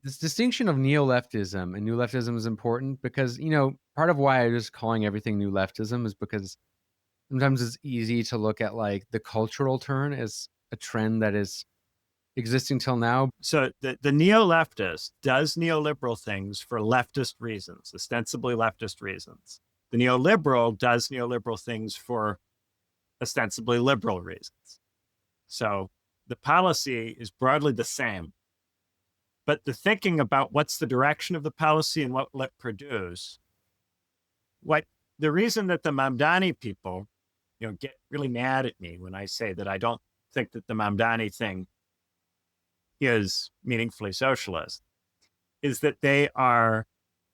this distinction of neo-leftism and new leftism is important because, part of why I'm just calling everything new leftism is because sometimes it's easy to look at like the cultural turn as a trend that is existing till now. So the neo-leftist does neoliberal things for leftist reasons, ostensibly leftist reasons. The neoliberal does neoliberal things for ostensibly liberal reasons. So the policy is broadly the same. But the thinking about what's the direction of the policy and what will it produce, the reason that the Mamdani people, get really mad at me when I say that I don't think that the Mamdani thing is meaningfully socialist, is that they are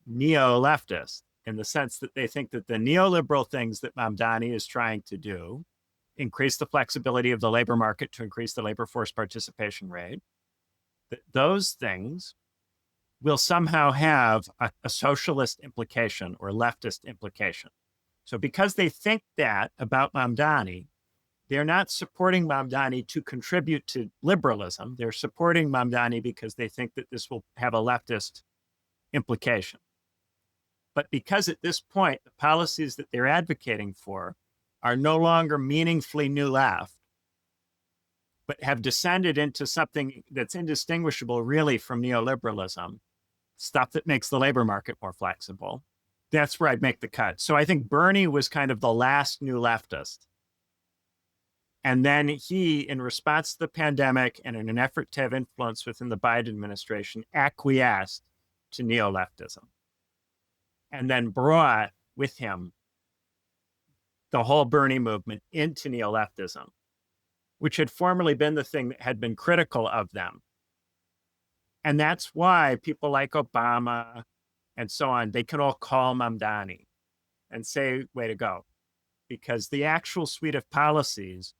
neo-leftist in the sense that they think that the neoliberal things that Mamdani is trying to do, increase the flexibility of the labor market to increase the labor force participation rate, that those things will somehow have a socialist implication or leftist implication. So because they think that about Mamdani, they're not supporting Mamdani to contribute to liberalism. They're supporting Mamdani because they think that this will have a leftist implication. But because at this point, the policies that they're advocating for are no longer meaningfully new left, but have descended into something that's indistinguishable really from neoliberalism, stuff that makes the labor market more flexible, that's where I'd make the cut. So I think Bernie was kind of the last new leftist. And then he, in response to the pandemic and in an effort to have influence within the Biden administration, acquiesced to neo-leftism and then brought with him the whole Bernie movement into neo-leftism, which had formerly been the thing that had been critical of them. And that's why people like Obama and so on, they can all call Mamdani and say, way to go, because the actual suite of policies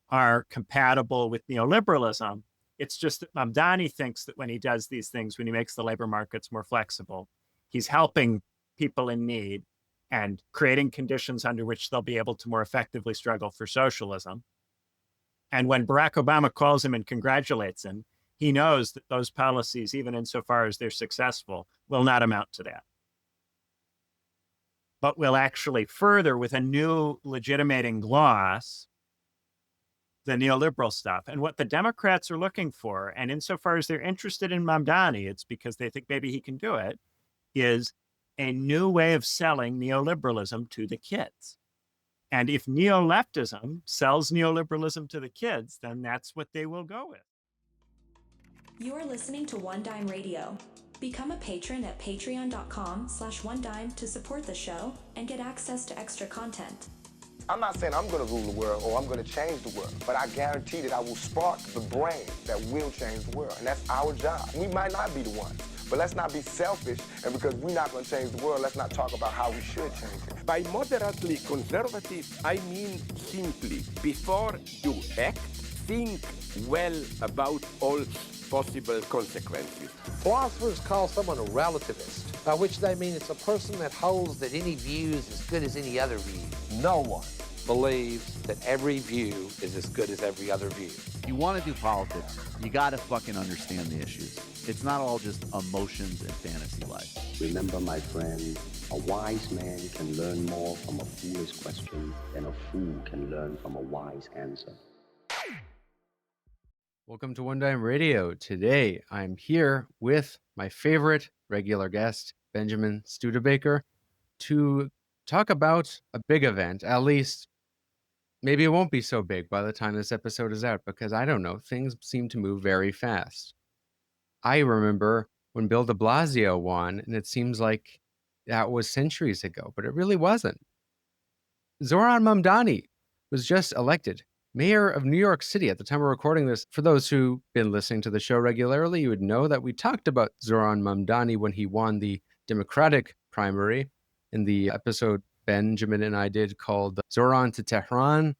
are compatible with neoliberalism. It's just that Mamdani thinks that when he does these things, when he makes the labor markets more flexible, he's helping people in need and creating conditions under which they'll be able to more effectively struggle for socialism. And when Barack Obama calls him and congratulates him, he knows that those policies, even insofar as they're successful, will not amount to that, but will actually further, with a new legitimating gloss, the neoliberal stuff. And what the Democrats are looking for, and insofar as they're interested in Mamdani, it's because they think maybe he can do it, is a new way of selling neoliberalism to the kids. And if neo-leftism sells neoliberalism to the kids, then that's what they will go with. You are listening to One Dime Radio. Become a patron at patreon.com/onedime to support the show and get access to extra content. I'm not saying I'm going to rule the world or I'm going to change the world, but I guarantee that I will spark the brain that will change the world. And that's our job. We might not be the ones, but let's not be selfish. And because we're not going to change the world, let's not talk about how we should change it. By moderately conservative, I mean simply, before you act, think well about all possible consequences. Philosophers call someone a relativist, by which they mean it's a person that holds that any view is as good as any other view. No one believes that every view is as good as every other view. You want to do politics, you got to fucking understand the issues. It's not all just emotions and fantasy life. Remember, my friend, a wise man can learn more from a foolish question than a fool can learn from a wise answer. Welcome to One Dime Radio. Today, I'm here with my favorite regular guest, Benjamin Studebaker, to talk about a big event. At least, maybe it won't be so big by the time this episode is out, because I don't know, things seem to move very fast. I remember when Bill de Blasio won, and it seems like that was centuries ago, but it really wasn't. Zohran Mamdani was just elected mayor of New York City at the time we're recording this. For those who've been listening to the show regularly, you would know that we talked about Zohran Mamdani when he won the Democratic primary in the episode Benjamin and I did called Zohran to Tehran.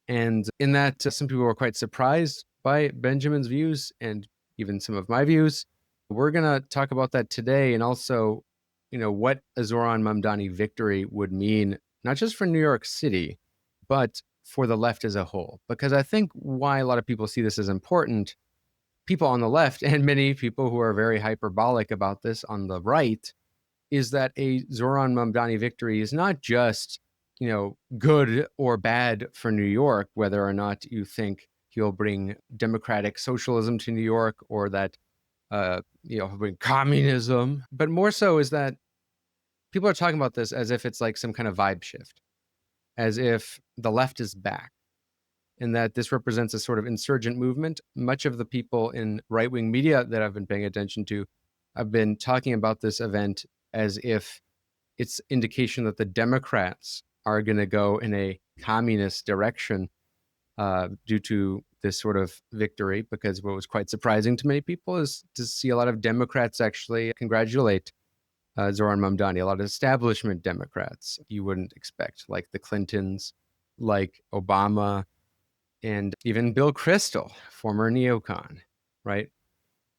And in that, some people were quite surprised by Benjamin's views and even some of my views. We're going to talk about that today, and also, what a Zohran Mamdani victory would mean, not just for New York City, but for the left as a whole. Because I think why a lot of people see this as important people on the left and many people who are very hyperbolic about this on the right is that a Zohran Mamdani victory is not just, good or bad for New York, whether or not you think he'll bring democratic socialism to New York or that, he'll bring communism, but more so is that people are talking about this as if it's like some kind of vibe shift, as if the left is back, and that this represents a sort of insurgent movement. Much of the people in right-wing media that I've been paying attention to have been talking about this event as if it's indication that the Democrats are going to go in a communist direction due to this sort of victory, because what was quite surprising to many people is to see a lot of Democrats actually congratulate Zohran Mamdani, a lot of establishment Democrats you wouldn't expect, like the Clintons, like Obama, and even Bill Kristol, former neocon, right?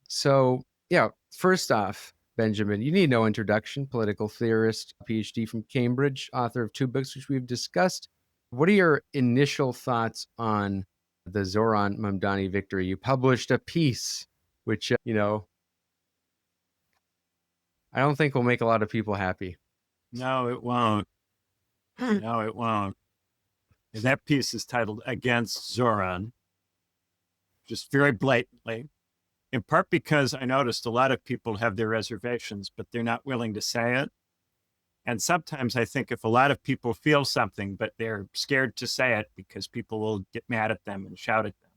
So, yeah, first off, Benjamin, you need no introduction, political theorist, PhD from Cambridge, author of 2 books, which we've discussed. What are your initial thoughts on the Zohran Mamdani victory? You published a piece, which, I don't think will make a lot of people happy. No, it won't. No, it won't. And that piece is titled Against Zohran, just very blatantly, in part because I noticed a lot of people have their reservations, but they're not willing to say it. And sometimes I think if a lot of people feel something, but they're scared to say it because people will get mad at them and shout at them,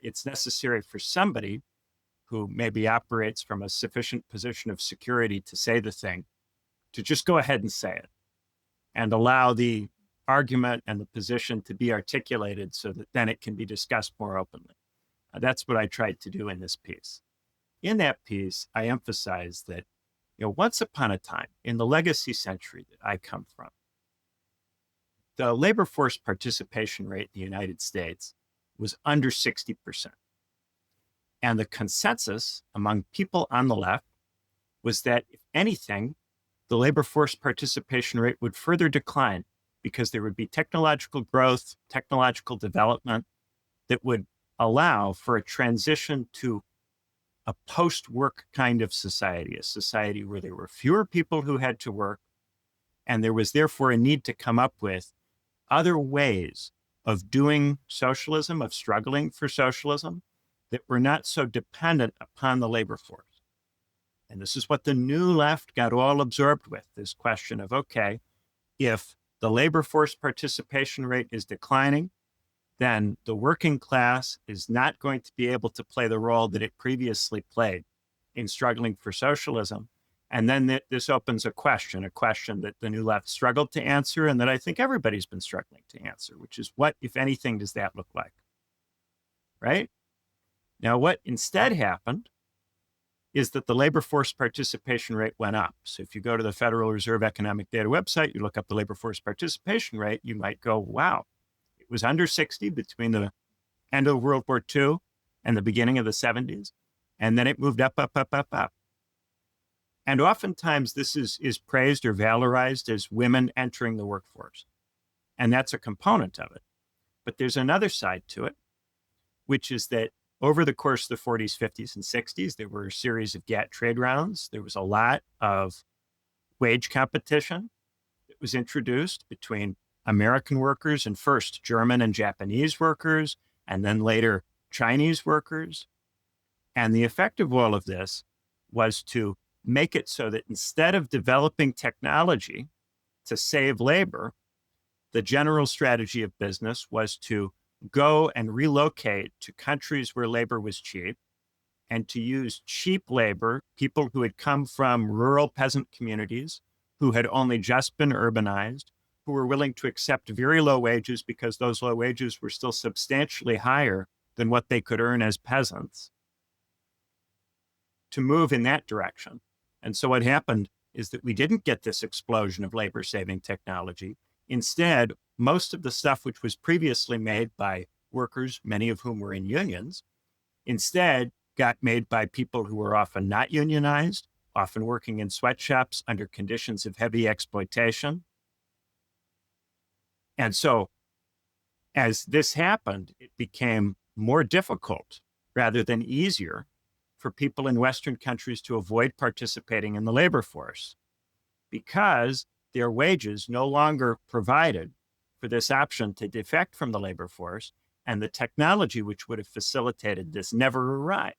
it's necessary for somebody who maybe operates from a sufficient position of security to say the thing, to just go ahead and say it and allow the argument and the position to be articulated so that then it can be discussed more openly. That's what I tried to do in this piece. In that piece, I emphasized that, once upon a time, in the legacy century that I come from, the labor force participation rate in the United States was under 60%. And the consensus among people on the left was that, if anything, the labor force participation rate would further decline because there would be technological growth, technological development that would allow for a transition to a post-work kind of society, a society where there were fewer people who had to work, and there was therefore a need to come up with other ways of doing socialism, of struggling for socialism, that were not so dependent upon the labor force. And this is what the new left got all absorbed with, this question of, okay, if the labor force participation rate is declining, then the working class is not going to be able to play the role that it previously played in struggling for socialism. And then this opens a question that the new left struggled to answer and that I think everybody's been struggling to answer, which is, what, if anything, does that look like? Right? Now, what instead happened is that the labor force participation rate went up. So if you go to the Federal Reserve Economic Data website, you look up the labor force participation rate, you might go, wow, it was under 60 between the end of World War II and the beginning of the 70s. And then it moved up, up, up, up, up. And oftentimes this is praised or valorized as women entering the workforce. And that's a component of it. But there's another side to it, which is that over the course of the 40s, 50s, and 60s, there were a series of GATT trade rounds. There was a lot of wage competition that was introduced between American workers and first German and Japanese workers, and then later Chinese workers. And the effect of all of this was to make it so that instead of developing technology to save labor, the general strategy of business was to go and relocate to countries where labor was cheap and to use cheap labor, people who had come from rural peasant communities, who had only just been urbanized, who were willing to accept very low wages because those low wages were still substantially higher than what they could earn as peasants, to move in that direction. And so what happened is that we didn't get this explosion of labor-saving technology. Instead, most of the stuff which was previously made by workers, many of whom were in unions, instead got made by people who were often not unionized, often working in sweatshops under conditions of heavy exploitation. And so as this happened, it became more difficult, rather than easier for people in Western countries to avoid participating in the labor force because their wages no longer provided for this option to defect from the labor force, and the technology which would have facilitated this never arrived.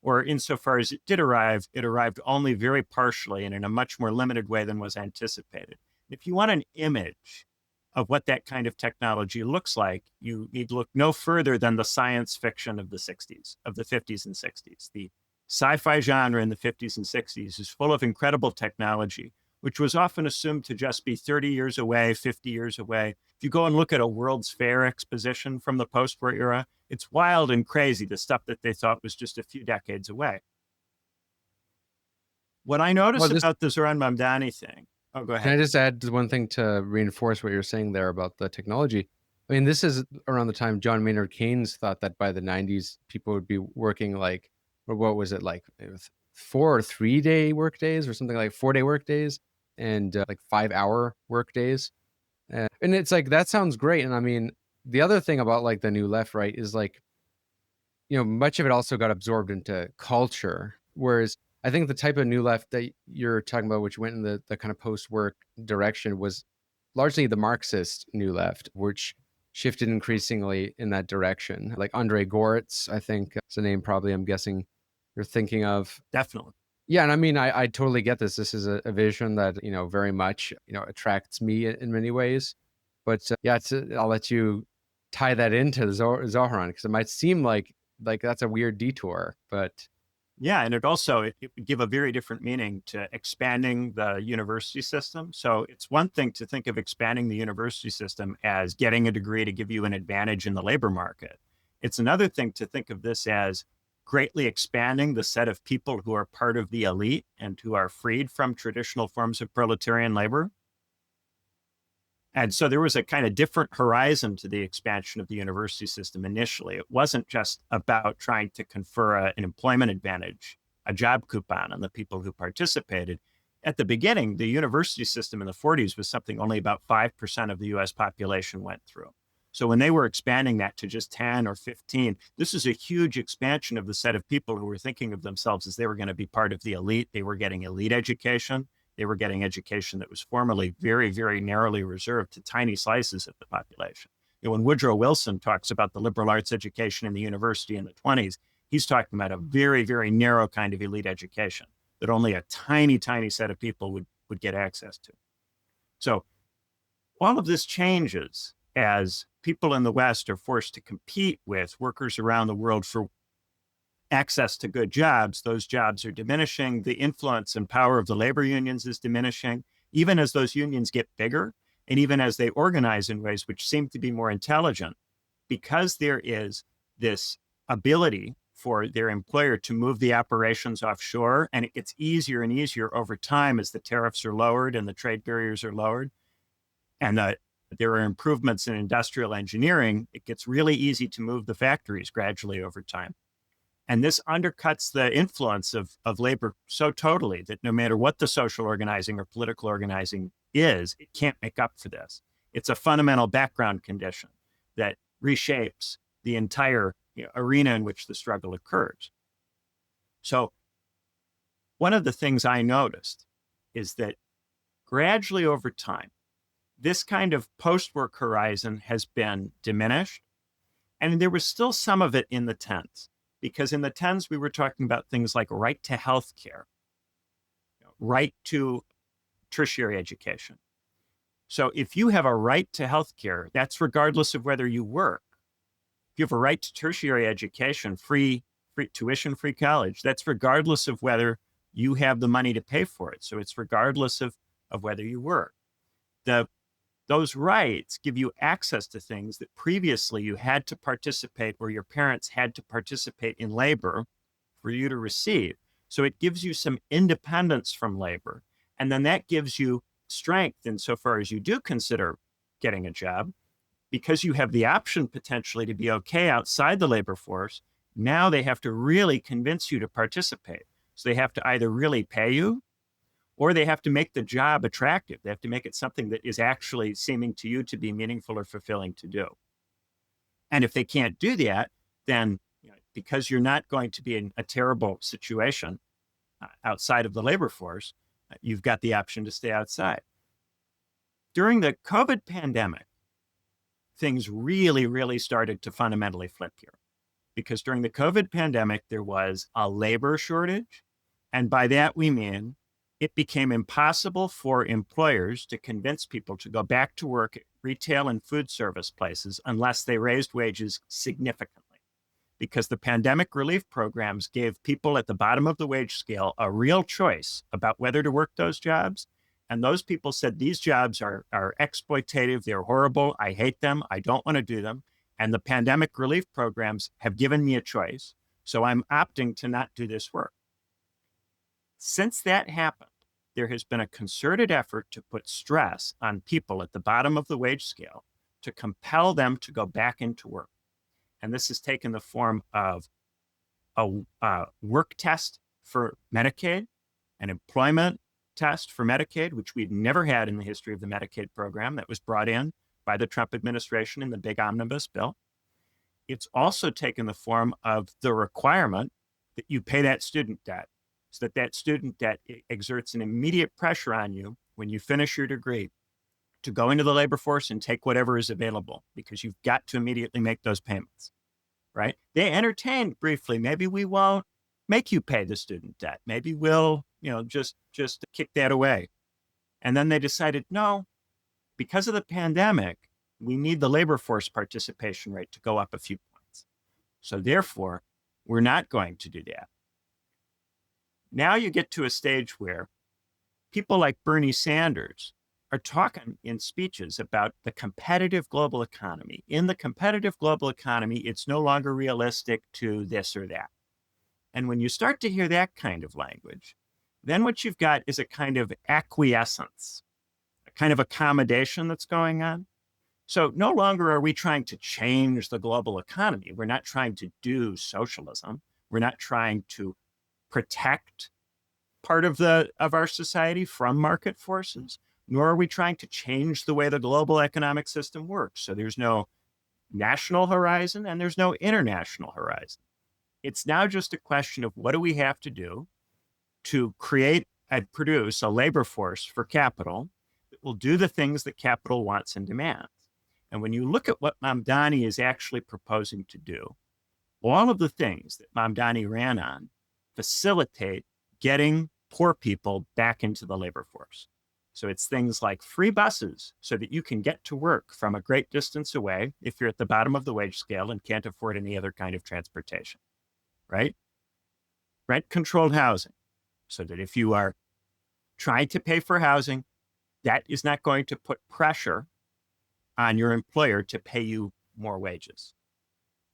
Or insofar as it did arrive, it arrived only very partially and in a much more limited way than was anticipated. If you want an image of what that kind of technology looks like, you need to look no further than the science fiction of the 60s, of the 50s and 60s. The sci-fi genre in the 50s and 60s is full of incredible technology, which was often assumed to just be 30 years away, 50 years away. If you go and look at a World's Fair exposition from the post-war era, it's wild and crazy, the stuff that they thought was just a few decades away. What I noticed about the Zohran Mamdani thing, oh, go ahead. Can I just add one thing to reinforce what you're saying there about the technology? I mean, this is around the time John Maynard Keynes thought that by the 90s, people would be working like, or what was it like, 4 or 3 day work days or something, like 4 day work days and like 5 hour work days. And it's like, that sounds great. And I mean, the other thing about like the new left, right, is like, much of it also got absorbed into culture. Whereas I think the type of new left that you're talking about, which went in the kind of post-work direction, was largely the Marxist new left, which shifted increasingly in that direction. Like Andre Goretz, I think is a name probably I'm guessing you're thinking of. Definitely. Yeah, and I mean, I totally get this. This is a vision that, very much, attracts me in many ways. But yeah, I'll let you tie that into Zohran, because it might seem like that's a weird detour, but... Yeah, and it would give a very different meaning to expanding the university system. So it's one thing to think of expanding the university system as getting a degree to give you an advantage in the labor market. It's another thing to think of this as greatly expanding the set of people who are part of the elite and who are freed from traditional forms of proletarian labor. And so there was a kind of different horizon to the expansion of the university system initially. It wasn't just about trying to confer an employment advantage, a job coupon on the people who participated. At the beginning, the university system in the 40s was something only about 5% of the US population went through. So when they were expanding that to just 10 or 15, this is a huge expansion of the set of people who were thinking of themselves as they were going to be part of the elite. They were getting elite education. They were getting education that was formerly very, very narrowly reserved to tiny slices of the population. When Woodrow Wilson talks about the liberal arts education in the university in the 20s, he's talking about a very, very narrow kind of elite education that only a tiny, tiny set of people would get access to. So all of this changes as people in the West are forced to compete with workers around the world for access to good jobs. Those jobs are diminishing. The influence and power of the labor unions is diminishing, even as those unions get bigger and even as they organize in ways which seem to be more intelligent, because there is this ability for their employer to move the operations offshore, and it gets easier and easier over time as the tariffs are lowered and the trade barriers are lowered, and there are improvements in industrial engineering. It gets really easy to move the factories gradually over time. And this undercuts the influence of labor so totally that no matter what the social organizing or political organizing is, it can't make up for this. It's a fundamental background condition that reshapes the entire arena in which the struggle occurs. So one of the things I noticed is that gradually over time, this kind of post-work horizon has been diminished. And there was still some of it in the 10s. Because in the 10s, we were talking about things like right to health care, right to tertiary education. So if you have a right to health care, that's regardless of whether you work. If you have a right to tertiary education, free tuition, free college, that's regardless of whether you have the money to pay for it. So it's regardless of whether you work. Those rights give you access to things that previously you had to participate, or your parents had to participate in labor for you to receive. So it gives you some independence from labor. And then that gives you strength insofar as you do consider getting a job, because you have the option potentially to be okay outside the labor force. Now they have to really convince you to participate. So they have to either really pay you, or they have to make the job attractive. They have to make it something that is actually seeming to you to be meaningful or fulfilling to do. And if they can't do that, then it because you're not going to be in a terrible situation outside of the labor force, you've got the option to stay outside. During the COVID pandemic, things really, really started to fundamentally flip here. Because during the COVID pandemic, there was a labor shortage. And by that, we mean it became impossible for employers to convince people to go back to work at retail and food service places unless they raised wages significantly. Because the pandemic relief programs gave people at the bottom of the wage scale a real choice about whether to work those jobs. And those people said, these jobs are exploitative, they're horrible, I hate them, I don't want to do them. And the pandemic relief programs have given me a choice, so I'm opting to not do this work. Since that happened, there has been a concerted effort to put stress on people at the bottom of the wage scale to compel them to go back into work. And this has taken the form of a work test for Medicaid, an employment test for Medicaid, which we've never had in the history of the Medicaid program, that was brought in by the Trump administration in the big omnibus bill. It's also taken the form of the requirement that you pay that student debt, so that that student debt exerts an immediate pressure on you when you finish your degree to go into the labor force and take whatever is available, because you've got to immediately make those payments, right? They entertained briefly, maybe we won't make you pay the student debt. Maybe we'll, just kick that away. And then they decided, no, because of the pandemic, we need the labor force participation rate to go up a few points. So therefore, we're not going to do that. Now you get to a stage where people like Bernie Sanders are talking in speeches about the competitive global economy. In the competitive global economy, it's no longer realistic to this or that. And when you start to hear that kind of language, then what you've got is a kind of acquiescence, a kind of accommodation that's going on. So no longer are we trying to change the global economy. We're not trying to do socialism. We're not trying to protect part of our society from market forces, nor are we trying to change the way the global economic system works. So there's no national horizon and there's no international horizon. It's now just a question of what do we have to do to create and produce a labor force for capital that will do the things that capital wants and demands. And when you look at what Mamdani is actually proposing to do, all of the things that Mamdani ran on facilitate getting poor people back into the labor force. So it's things like free buses so that you can get to work from a great distance away if you're at the bottom of the wage scale and can't afford any other kind of transportation, right? Rent-controlled housing, so that if you are trying to pay for housing, that is not going to put pressure on your employer to pay you more wages.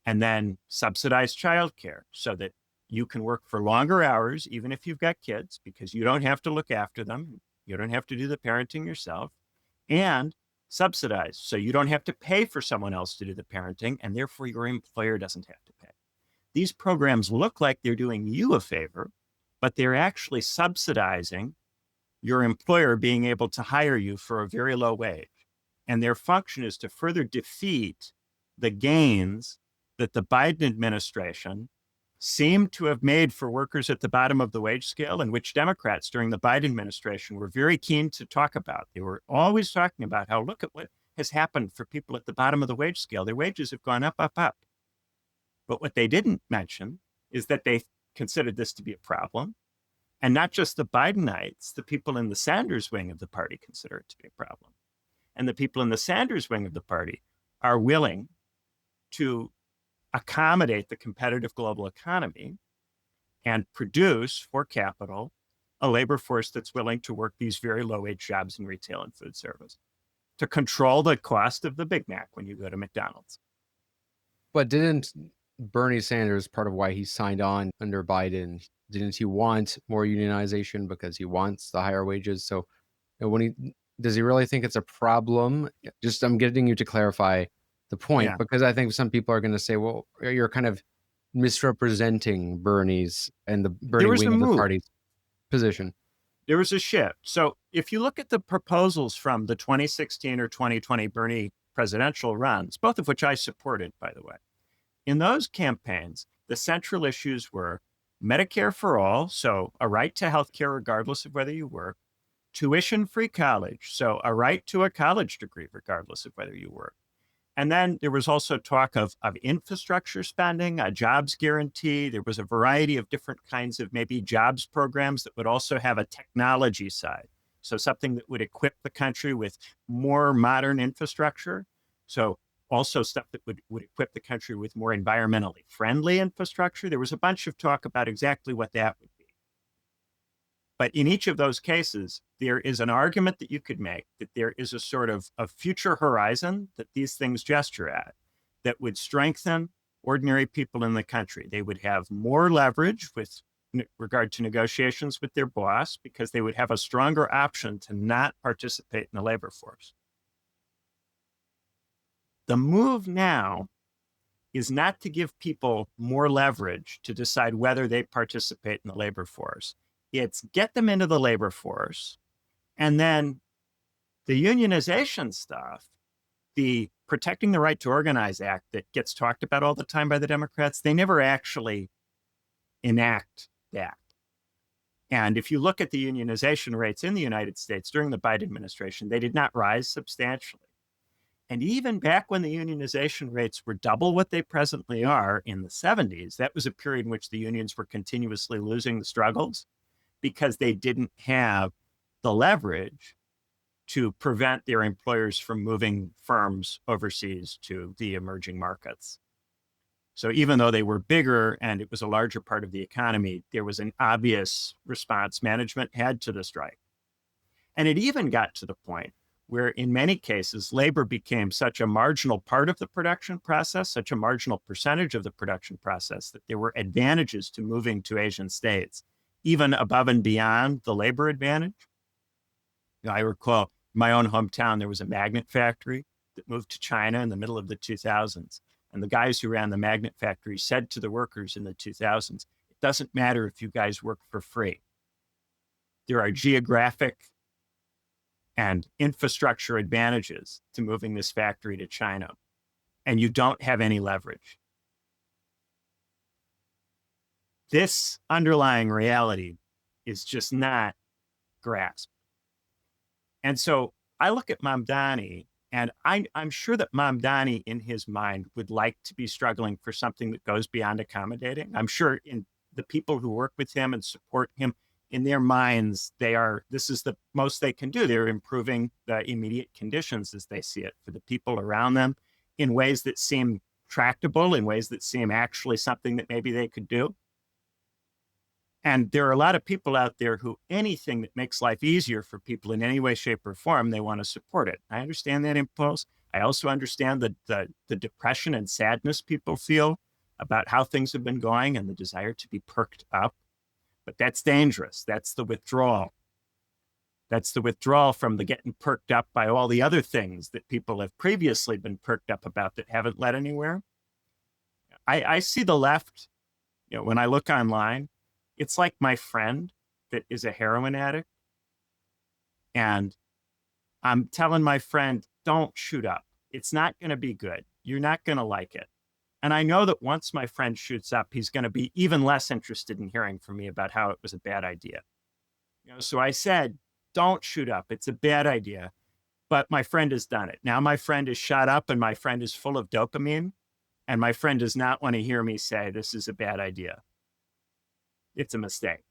And then subsidized childcare so that you can work for longer hours, even if you've got kids, because you don't have to look after them. You don't have to do the parenting yourself, and subsidized. So you don't have to pay for someone else to do the parenting, and therefore your employer doesn't have to pay. These programs look like they're doing you a favor, but they're actually subsidizing your employer being able to hire you for a very low wage. And their function is to further defeat the gains that the Biden administration seemed to have made for workers at the bottom of the wage scale, and which Democrats during the Biden administration were very keen to talk about. They were always talking about how, look at what has happened for people at the bottom of the wage scale. Their wages have gone up, up, up. But what they didn't mention is that they considered this to be a problem. And not just the Bidenites, the people in the Sanders wing of the party consider it to be a problem. And the people in the Sanders wing of the party are willing to accommodate the competitive global economy and produce for capital a labor force that's willing to work these very low-wage jobs in retail and food service to control the cost of the Big Mac when you go to McDonald's. But didn't Bernie Sanders, part of why he signed on under Biden, didn't he want more unionization because he wants the higher wages? So does he really think it's a problem? Just, I'm getting you to clarify the point, because I think some people are going to say, well, you're kind of misrepresenting Bernie's and the Bernie wing of the party's position. There was a shift. So if you look at the proposals from the 2016 or 2020 Bernie presidential runs, both of which I supported, by the way, in those campaigns, the central issues were Medicare for all, so a right to health care regardless of whether you work, tuition-free college, so a right to a college degree regardless of whether you work. And then there was also talk of infrastructure spending, a jobs guarantee. There was a variety of different kinds of maybe jobs programs that would also have a technology side. So something that would equip the country with more modern infrastructure. So also stuff that would equip the country with more environmentally friendly infrastructure. There was a bunch of talk about exactly what that would be. But in each of those cases, there is an argument that you could make that there is a sort of a future horizon that these things gesture at that would strengthen ordinary people in the country. They would have more leverage with regard to negotiations with their boss because they would have a stronger option to not participate in the labor force. The move now is not to give people more leverage to decide whether they participate in the labor force. It's get them into the labor force, and then the unionization stuff, the Protecting the Right to Organize Act that gets talked about all the time by the Democrats, they never actually enact that. And if you look at the unionization rates in the United States during the Biden administration, they did not rise substantially. And even back when the unionization rates were double what they presently are in the 70s, that was a period in which the unions were continuously losing the struggles because they didn't have the leverage to prevent their employers from moving firms overseas to the emerging markets. So even though they were bigger and it was a larger part of the economy, there was an obvious response management had to the strike. And it even got to the point where in many cases, labor became such a marginal part of the production process, such a marginal percentage of the production process, that there were advantages to moving to Asian states, even above and beyond the labor advantage. I recall my own hometown, there was a magnet factory that moved to China in the middle of the 2000s. And the guys who ran the magnet factory said to the workers in the 2000s, it doesn't matter if you guys work for free. There are geographic and infrastructure advantages to moving this factory to China, and you don't have any leverage. This underlying reality is just not grasped. And so I look at Mamdani, and I'm sure that Mamdani in his mind would like to be struggling for something that goes beyond accommodating. I'm sure in the people who work with him and support him, in their minds, this is the most they can do. They're improving the immediate conditions as they see it for the people around them in ways that seem tractable, in ways that seem actually something that maybe they could do. And there are a lot of people out there who anything that makes life easier for people in any way, shape, or form, they want to support it. I understand that impulse. I also understand the depression and sadness people feel about how things have been going and the desire to be perked up. But that's dangerous. That's the withdrawal. That's the withdrawal from the getting perked up by all the other things that people have previously been perked up about that haven't led anywhere. I see the left, when I look online, it's like my friend that is a heroin addict. And I'm telling my friend, don't shoot up. It's not going to be good. You're not going to like it. And I know that once my friend shoots up, he's going to be even less interested in hearing from me about how it was a bad idea. So I said, don't shoot up. It's a bad idea. But my friend has done it. Now my friend is shot up and my friend is full of dopamine. And my friend does not want to hear me say, this is a bad idea. It's a mistake.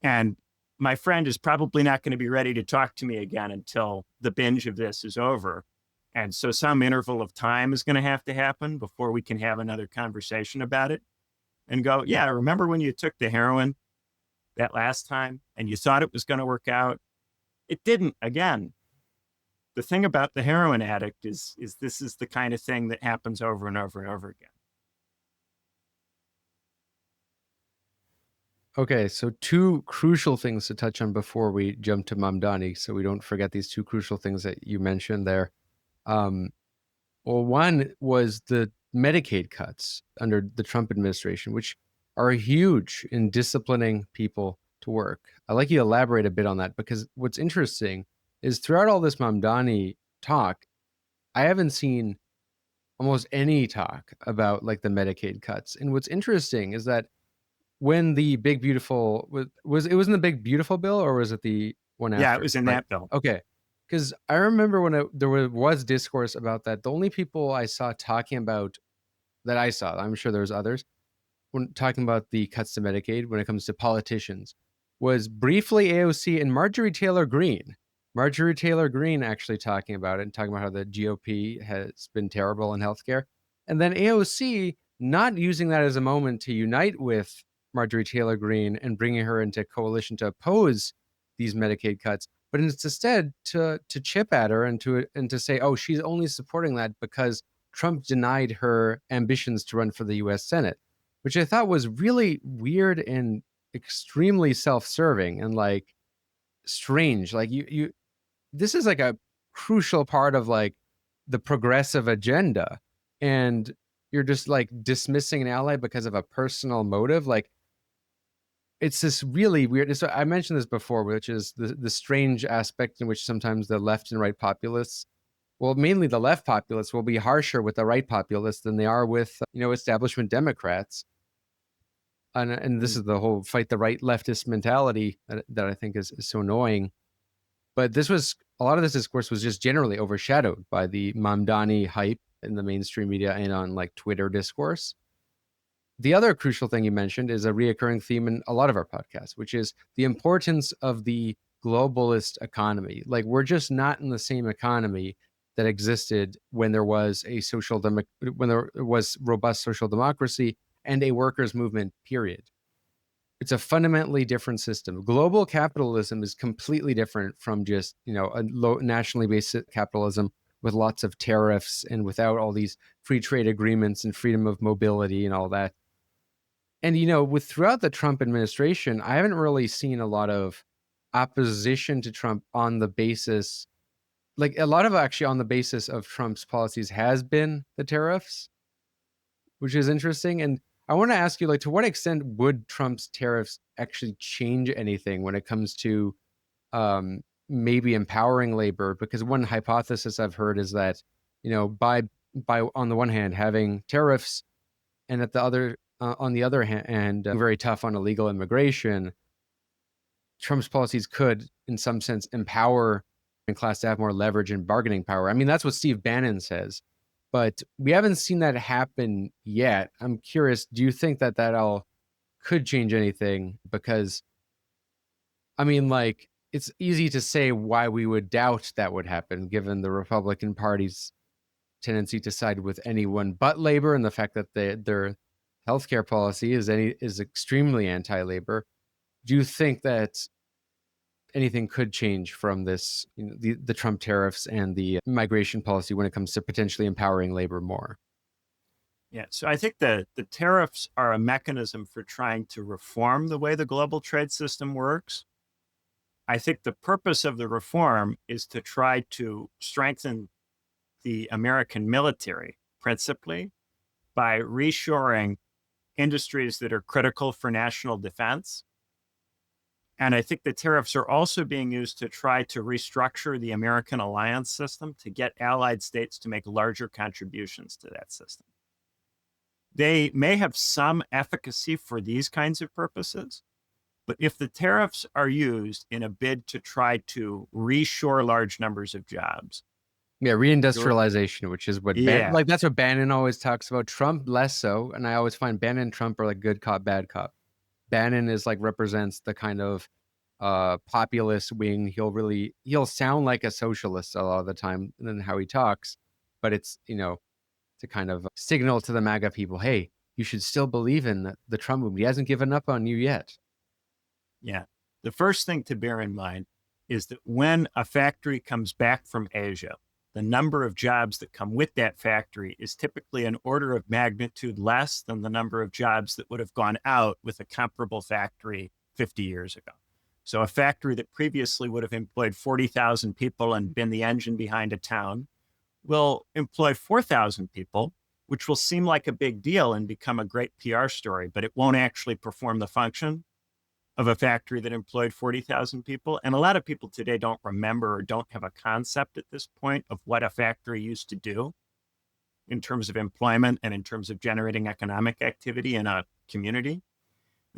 And my friend is probably not going to be ready to talk to me again until the binge of this is over. And so some interval of time is going to have to happen before we can have another conversation about it and go, yeah, remember when you took the heroin that last time and you thought it was going to work out? It didn't. Again, the thing about the heroin addict is this is the kind of thing that happens over and over and over again. Okay, so two crucial things to touch on before we jump to Mamdani, so we don't forget these two crucial things that you mentioned there. Well, one was the Medicaid cuts under the Trump administration, which are huge in disciplining people to work. I'd like you to elaborate a bit on that, because what's interesting is throughout all this Mamdani talk, I haven't seen almost any talk about like the Medicaid cuts. And what's interesting is that when the Big Beautiful was it was in the Big Beautiful bill, or was it the one after? Yeah, it was in right? that bill. Okay. Because I remember when there was discourse about that, the only people I saw talking about that I saw, I'm sure there's others, when talking about the cuts to Medicaid when it comes to politicians, was briefly AOC and Marjorie Taylor Greene. Marjorie Taylor Greene actually talking about it and talking about how the GOP has been terrible in healthcare. And then AOC not using that as a moment to unite with Marjorie Taylor Greene and bringing her into coalition to oppose these Medicaid cuts, but instead to chip at her and to say, oh, she's only supporting that because Trump denied her ambitions to run for the US Senate, which I thought was really weird and extremely self-serving and like strange. Like you this is like a crucial part of like the progressive agenda, and you're just like dismissing an ally because of a personal motive. Like it's this really weird. So I mentioned this before, which is the strange aspect in which sometimes the left and right populists, well, mainly the left populists, will be harsher with the right populists than they are with establishment Democrats. And this is the whole fight the right leftist mentality that I think is so annoying. But a lot of this discourse was just generally overshadowed by the Mamdani hype in the mainstream media and on like Twitter discourse. The other crucial thing you mentioned is a reoccurring theme in a lot of our podcasts, which is the importance of the globalist economy. Like we're just not in the same economy that existed when there was when there was robust social democracy and a workers' movement, period. It's a fundamentally different system. Global capitalism is completely different from just, a nationally based capitalism with lots of tariffs and without all these free trade agreements and freedom of mobility and all that. And, throughout the Trump administration, I haven't really seen a lot of opposition to Trump on the basis, like a lot of actually on the basis of Trump's policies has been the tariffs, which is interesting. And I want to ask you, like, to what extent would Trump's tariffs actually change anything when it comes to maybe empowering labor? Because one hypothesis I've heard is that, by on the one hand having tariffs, and on the other hand, very tough on illegal immigration, Trump's policies could, in some sense, empower and class to have more leverage and bargaining power. I mean, that's what Steve Bannon says. But we haven't seen that happen yet. I'm curious, do you think that all could change anything? Because, I mean, like, it's easy to say why we would doubt that would happen, given the Republican Party's tendency to side with anyone but labor and the fact that their healthcare policy is extremely anti-labor. Do you think that anything could change from this, the Trump tariffs and the migration policy when it comes to potentially empowering labor more? Yeah, so I think the tariffs are a mechanism for trying to reform the way the global trade system works. I think the purpose of the reform is to try to strengthen the American military, principally, by reshoring industries that are critical for national defense. And I think the tariffs are also being used to try to restructure the American alliance system to get allied states to make larger contributions to that system. They may have some efficacy for these kinds of purposes, but if the tariffs are used in a bid to try to reshore large numbers of jobs. Yeah, reindustrialization, which is what that's what Bannon always talks about. Trump less so, and I always find Bannon and Trump are like good cop, bad cop. Bannon is like represents the kind of populist wing. He'll sound like a socialist a lot of the time in how he talks, but it's to kind of signal to the MAGA people, hey, you should still believe in the Trump movement. He hasn't given up on you yet. Yeah. The first thing to bear in mind is that when a factory comes back from Asia, the number of jobs that come with that factory is typically an order of magnitude less than the number of jobs that would have gone out with a comparable factory 50 years ago. So a factory that previously would have employed 40,000 people and been the engine behind a town will employ 4,000 people, which will seem like a big deal and become a great PR story, but it won't actually perform the function of a factory that employed 40,000 people. And a lot of people today don't remember or don't have a concept at this point of what a factory used to do. in terms of employment and in terms of generating economic activity in a community.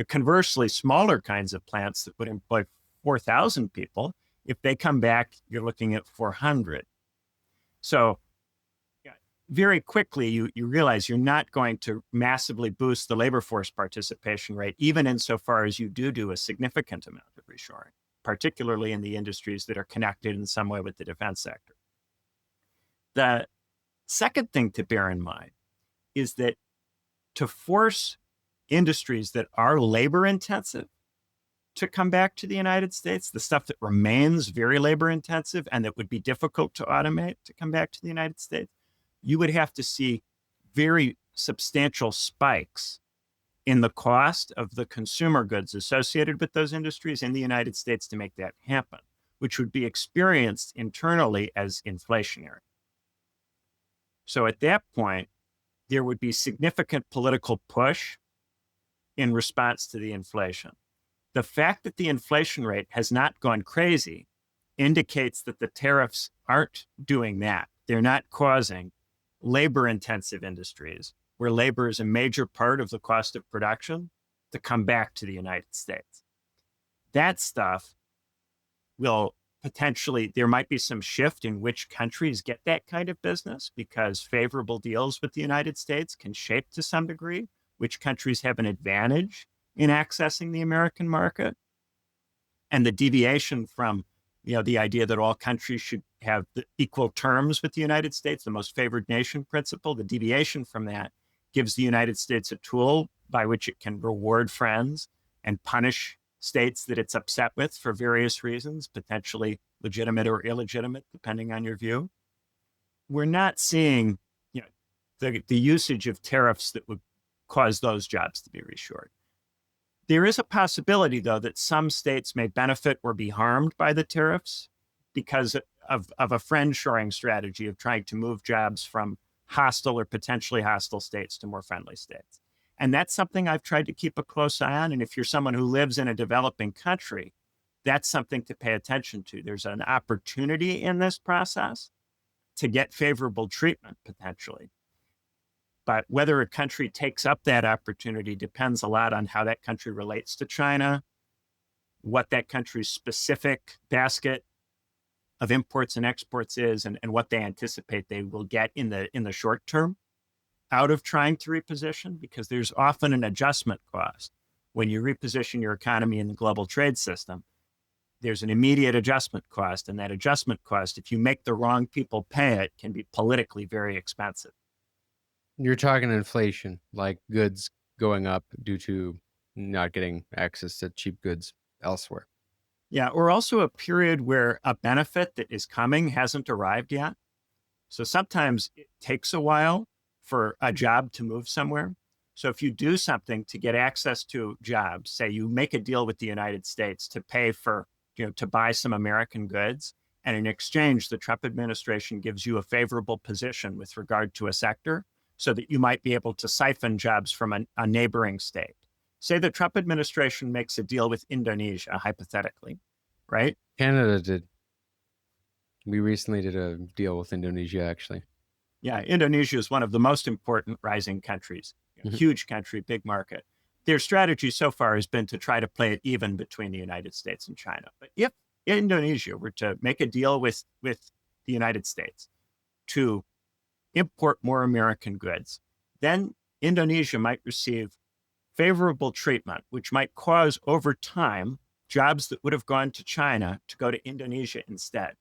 Conversely, smaller kinds of plants that would employ 4,000 people, if they come back, you're looking at 400. So very quickly, you realize you're not going to massively boost the labor force participation rate, even insofar as you do a significant amount of reshoring, particularly in the industries that are connected in some way with the defense sector. The second thing to bear in mind is that to force industries that are labor intensive to come back to the United States, the stuff that remains very labor intensive and that would be difficult to automate to come back to the United States, you would have to see very substantial spikes in the cost of the consumer goods associated with those industries in the United States to make that happen, which would be experienced internally as inflationary. So at that point, there would be significant political push in response to the inflation. The fact that the inflation rate has not gone crazy indicates that the tariffs aren't doing that. They're not causing labor-intensive industries, where labor is a major part of the cost of production, to come back to the United States. That stuff will potentially, there might be some shift in which countries get that kind of business, because favorable deals with the United States can shape to some degree which countries have an advantage in accessing the American market. And the deviation from the idea that all countries should have the equal terms with the United States, the most favored nation principle, the deviation from that gives the United States a tool by which it can reward friends and punish states that it's upset with for various reasons, potentially legitimate or illegitimate, depending on your view. We're not seeing the usage of tariffs that would cause those jobs to be reshored. There is a possibility, though, that some states may benefit or be harmed by the tariffs because of a friend-shoring strategy of trying to move jobs from hostile or potentially hostile states to more friendly states. And that's something I've tried to keep a close eye on. And if you're someone who lives in a developing country, that's something to pay attention to. There's an opportunity in this process to get favorable treatment, potentially. But whether a country takes up that opportunity depends a lot on how that country relates to China, what that country's specific basket of imports and exports is, and what they anticipate they will get in the short term out of trying to reposition, because there's often an adjustment cost. When you reposition your economy in the global trade system, there's an immediate adjustment cost, and that adjustment cost, if you make the wrong people pay it, can be politically very expensive. You're talking inflation, like goods going up due to not getting access to cheap goods elsewhere. Yeah, or also a period where a benefit that is coming hasn't arrived yet. So sometimes it takes a while for a job to move somewhere. So if you do something to get access to jobs, say you make a deal with the United States to pay for, to buy some American goods, and in exchange, the Trump administration gives you a favorable position with regard to a sector, so that you might be able to siphon jobs from a neighboring state. Say the Trump administration makes a deal with Indonesia, hypothetically, right? Canada did. We recently did a deal with Indonesia, actually. Yeah, Indonesia is one of the most important rising countries. Huge country, big market. Their strategy so far has been to try to play it even between the United States and China. But if Indonesia were to make a deal with the United States to import more American goods, then Indonesia might receive favorable treatment, which might cause over time jobs that would have gone to China to go to Indonesia instead.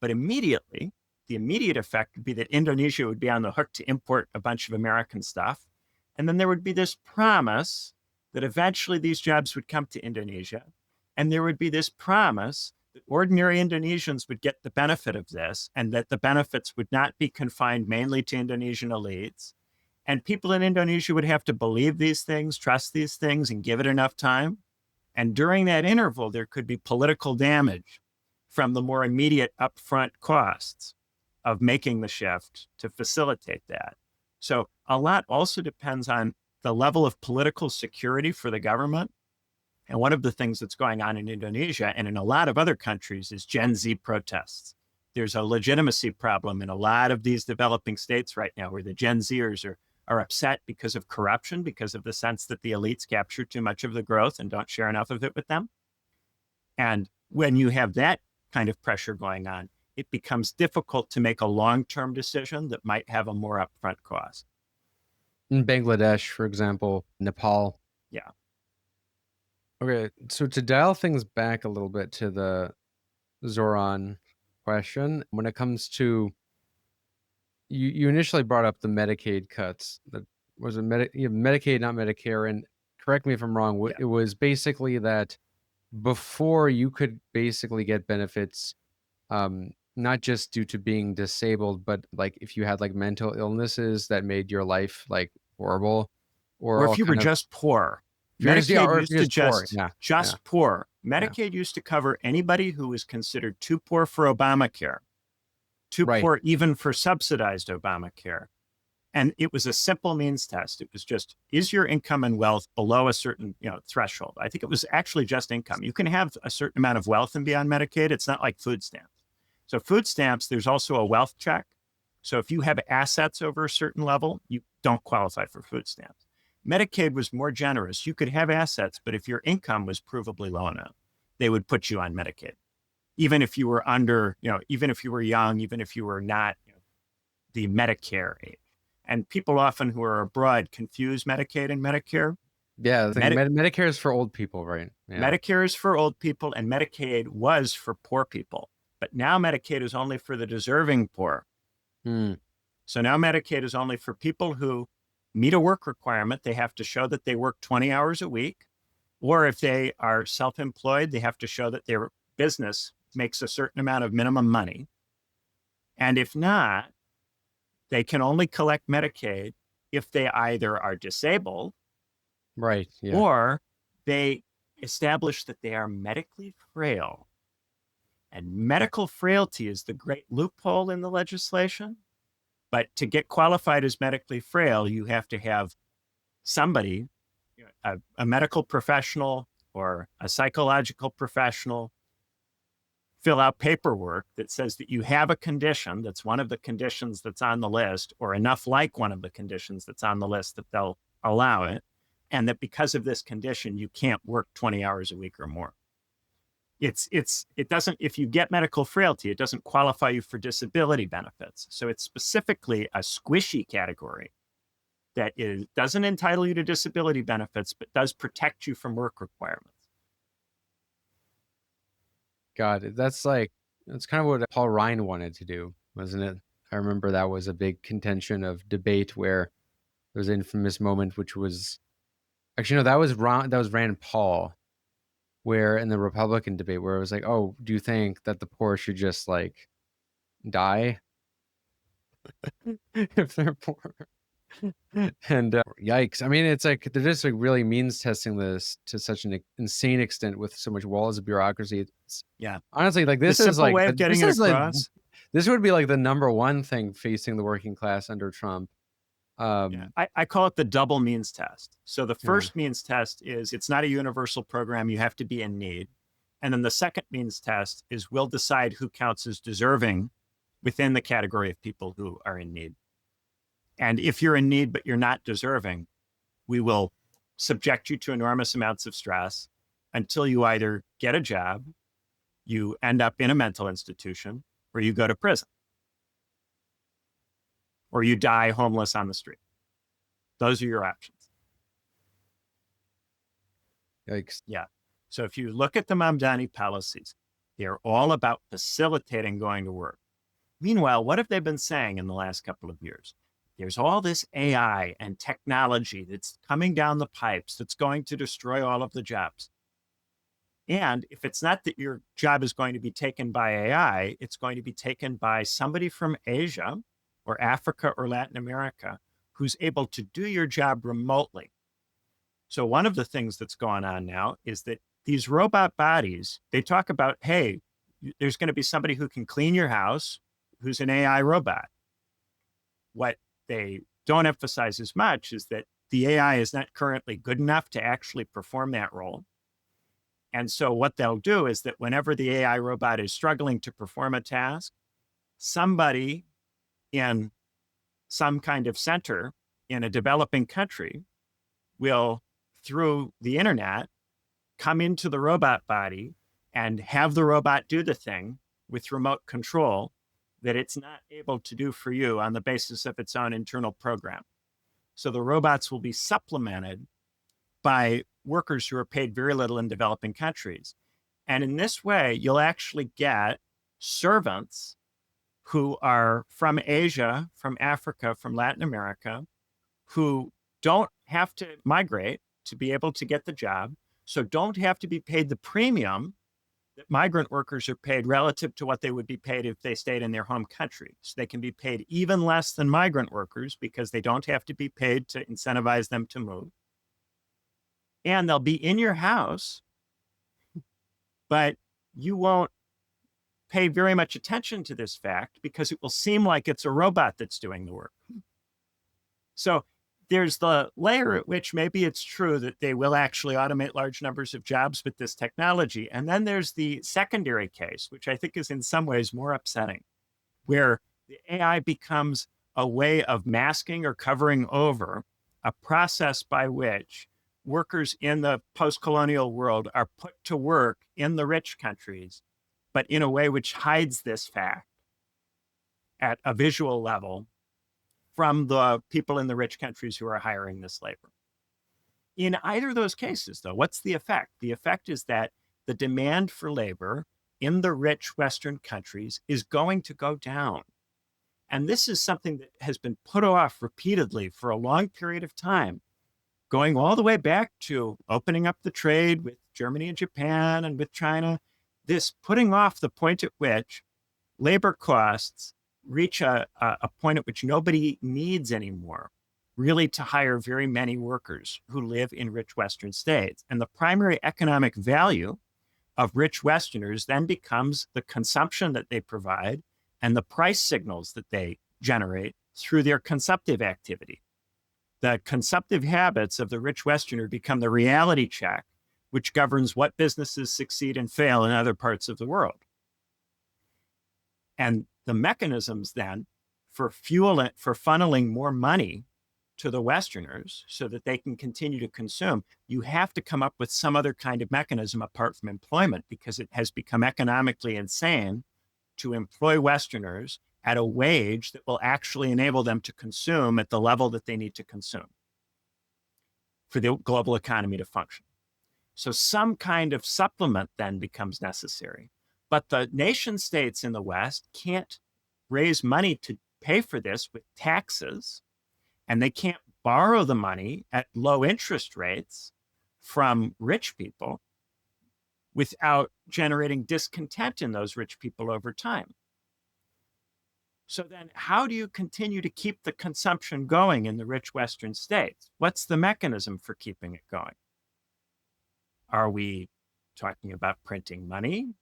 But immediately, the immediate effect would be that Indonesia would be on the hook to import a bunch of American stuff. And then there would be this promise that eventually these jobs would come to Indonesia. And there would be this promise that ordinary Indonesians would get the benefit of this, and that the benefits would not be confined mainly to Indonesian elites. And people in Indonesia would have to believe these things, trust these things, and give it enough time. And during that interval, there could be political damage from the more immediate upfront costs of making the shift to facilitate that. So a lot also depends on the level of political security for the government. And one of the things that's going on in Indonesia and in a lot of other countries is Gen Z protests. there's a legitimacy problem in a lot of these developing states right now where the Gen Zers are upset because of corruption, because of the sense that the elites capture too much of the growth and don't share enough of it with them. And when you have that kind of pressure going on, it becomes difficult to make a long-term decision that might have a more upfront cost. In Bangladesh, for example, Nepal. Yeah. Okay, so to dial things back a little bit to the Zohran question, when it comes to, you initially brought up the Medicaid cuts. That was a Medicaid, not Medicare, and correct me if I'm wrong. Yeah. It was basically that before you could basically get benefits, not just due to being disabled, but like if you had like mental illnesses that made your life like horrible, Or all if you were kind of, just poor. if you're just, yeah, Medicaid or if used you're to just poor, just yeah. poor. Medicaid used to cover anybody who was considered too poor for Obamacare, too Right. poor even for subsidized Obamacare. And it was a simple means test. It was just, is your income and wealth below a certain threshold? I think it was actually just income. You can have a certain amount of wealth and be on Medicaid. It's not like food stamps. So food stamps, there's also a wealth check. So if you have assets over a certain level, you don't qualify for food stamps. Medicaid was more generous. You could have assets, but if your income was provably low enough, they would put you on Medicaid. Even if you were under, even if you were young, even if you were not the Medicare age. And people often who are abroad confuse Medicaid and Medicare. Yeah, Medicare is for old people, right? Yeah. Medicare is for old people and Medicaid was for poor people. But now Medicaid is only for the deserving poor. So now Medicaid is only for people who meet a work requirement. They have to show that they work 20 hours a week. Or if they are self-employed, they have to show that their business makes a certain amount of minimum money. And if not, they can only collect Medicaid if they either are disabled, right, yeah, or they establish that they are medically frail. And medical frailty is the great loophole in the legislation. But to get qualified as medically frail, you have to have somebody, a medical professional or a psychological professional, fill out paperwork that says that you have a condition that's one of the conditions that's on the list, or enough like one of the conditions that's on the list that they'll allow it, and that because of this condition, you can't work 20 hours a week or more. It doesn't, if you get medical frailty, it doesn't qualify you for disability benefits. So it's specifically a squishy category that doesn't entitle you to disability benefits, but does protect you from work requirements. God, that's kind of what Paul Ryan wanted to do, wasn't it? I remember that was a big contention of debate where there was an infamous moment, which was actually, no, that was Rand Paul, where in the Republican debate, where it was like, oh, do you think that the poor should just like die if they're poor? And yikes. I mean, it's like they're just like really means testing this to such an insane extent with so much walls of bureaucracy. Yeah. Honestly, like this the is like way of getting it across. This would be like the number one thing facing the working class under Trump. I call it the double means test. So the first means test is it's not a universal program. You have to be in need. And then the second means test is we'll decide who counts as deserving within the category of people who are in need. And if you're in need, but you're not deserving, we will subject you to enormous amounts of stress until you either get a job, you end up in a mental institution, or you go to prison, or you die homeless on the street. Those are your options. Yikes. Yeah. So if you look at the Mamdani policies, they're all about facilitating going to work. Meanwhile, what have they been saying in the last couple of years? There's all this AI and technology that's coming down the pipes that's going to destroy all of the jobs. And if it's not that your job is going to be taken by AI, it's going to be taken by somebody from Asia or Africa or Latin America who's able to do your job remotely. So one of the things that's going on now is that these robot bodies, they talk about, hey, there's going to be somebody who can clean your house who's an AI robot. What they don't emphasize as much is that the AI is not currently good enough to actually perform that role. And so what they'll do is that whenever the AI robot is struggling to perform a task, somebody in some kind of center in a developing country will, through the internet, come into the robot body and have the robot do the thing with remote control that it's not able to do for you on the basis of its own internal program. So the robots will be supplemented by workers who are paid very little in developing countries. And in this way, you'll actually get servants who are from Asia, from Africa, from Latin America, who don't have to migrate to be able to get the job, so don't have to be paid the premium that migrant workers are paid relative to what they would be paid if they stayed in their home country. So they can be paid even less than migrant workers because they don't have to be paid to incentivize them to move. And they'll be in your house, but you won't pay very much attention to this fact because it will seem like it's a robot that's doing the work. So there's the layer at which maybe it's true that they will actually automate large numbers of jobs with this technology. And then there's the secondary case, which I think is in some ways more upsetting, where the AI becomes a way of masking or covering over a process by which workers in the post-colonial world are put to work in the rich countries, but in a way which hides this fact at a visual level from the people in the rich countries who are hiring this labor. In either of those cases, though, what's the effect? The effect is that the demand for labor in the rich Western countries is going to go down. And this is something that has been put off repeatedly for a long period of time, going all the way back to opening up the trade with Germany and Japan and with China, this putting off the point at which labor costs reach a point at which nobody needs anymore, really, to hire very many workers who live in rich Western states. And the primary economic value of rich Westerners then becomes the consumption that they provide and the price signals that they generate through their consumptive activity. The consumptive habits of the rich Westerner become the reality check, which governs what businesses succeed and fail in other parts of the world. And the mechanisms then for funneling more money to the Westerners so that they can continue to consume, you have to come up with some other kind of mechanism apart from employment, because it has become economically insane to employ Westerners at a wage that will actually enable them to consume at the level that they need to consume for the global economy to function. So some kind of supplement then becomes necessary. But the nation states in the West can't raise money to pay for this with taxes, and they can't borrow the money at low interest rates from rich people without generating discontent in those rich people over time. So then how do you continue to keep the consumption going in the rich Western states? What's the mechanism for keeping it going? Are we talking about printing money?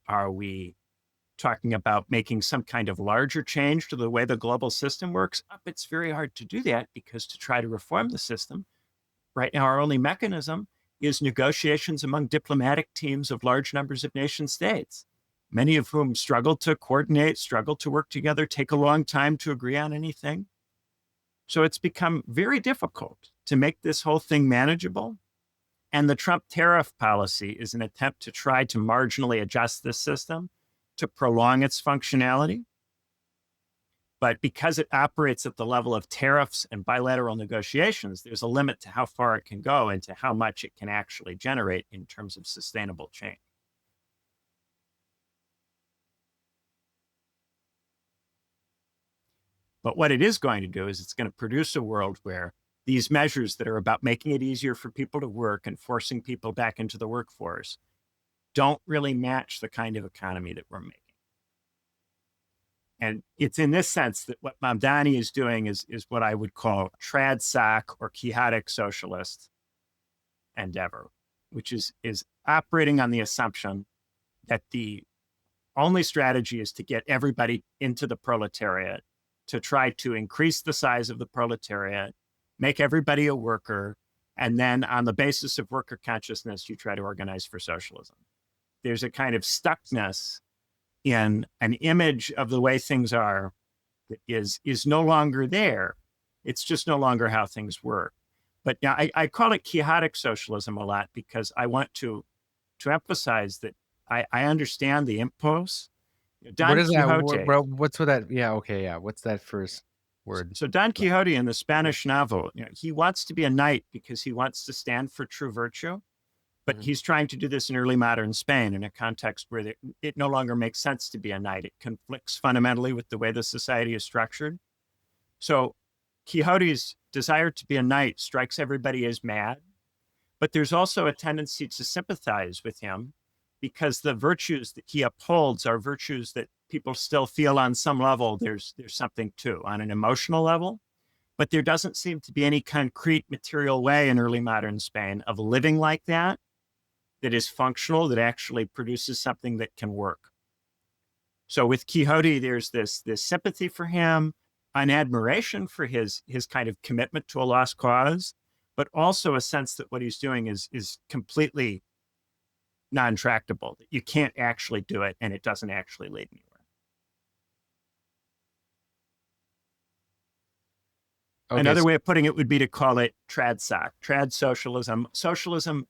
Are we talking about making some kind of larger change to the way the global system works? It's very hard to do that, because to try to reform the system, right now our only mechanism is negotiations among diplomatic teams of large numbers of nation states, many of whom struggle to coordinate, struggle to work together, take a long time to agree on anything. So it's become very difficult to make this whole thing manageable. And the Trump tariff policy is an attempt to try to marginally adjust this system to prolong its functionality. But because it operates at the level of tariffs and bilateral negotiations, there's a limit to how far it can go and to how much it can actually generate in terms of sustainable change. But what it is going to do is it's going to produce a world where these measures that are about making it easier for people to work and forcing people back into the workforce don't really match the kind of economy that we're making. And it's in this sense that what Mamdani is doing is what I would call trad soc or quixotic socialist endeavor, which is operating on the assumption that the only strategy is to get everybody into the proletariat, to try to increase the size of the proletariat, make everybody a worker, and then on the basis of worker consciousness, you try to organize for socialism. There's a kind of stuckness in an image of the way things are that is no longer there. It's just no longer how things work. But now I call it quixotic socialism a lot because I want to emphasize that I understand the impulse. Don What is that? Quixote. What's with that? Yeah, okay, yeah. What's that first word? So Don Quixote in the Spanish novel, he wants to be a knight because he wants to stand for true virtue, but he's trying to do this in early modern Spain in a context where it no longer makes sense to be a knight. It conflicts fundamentally with the way the society is structured. So Quixote's desire to be a knight strikes everybody as mad, but there's also a tendency to sympathize with him because the virtues that he upholds are virtues that people still feel on some level there's something to, on an emotional level. But there doesn't seem to be any concrete material way in early modern Spain of living like that is functional, that actually produces something that can work. So with Quixote, there's this sympathy for him, an admiration for his kind of commitment to a lost cause, but also a sense that what he's doing is completely non-tractable, that you can't actually do it and it doesn't actually lead anywhere. Okay, Another way of putting it would be to call it trad socialism,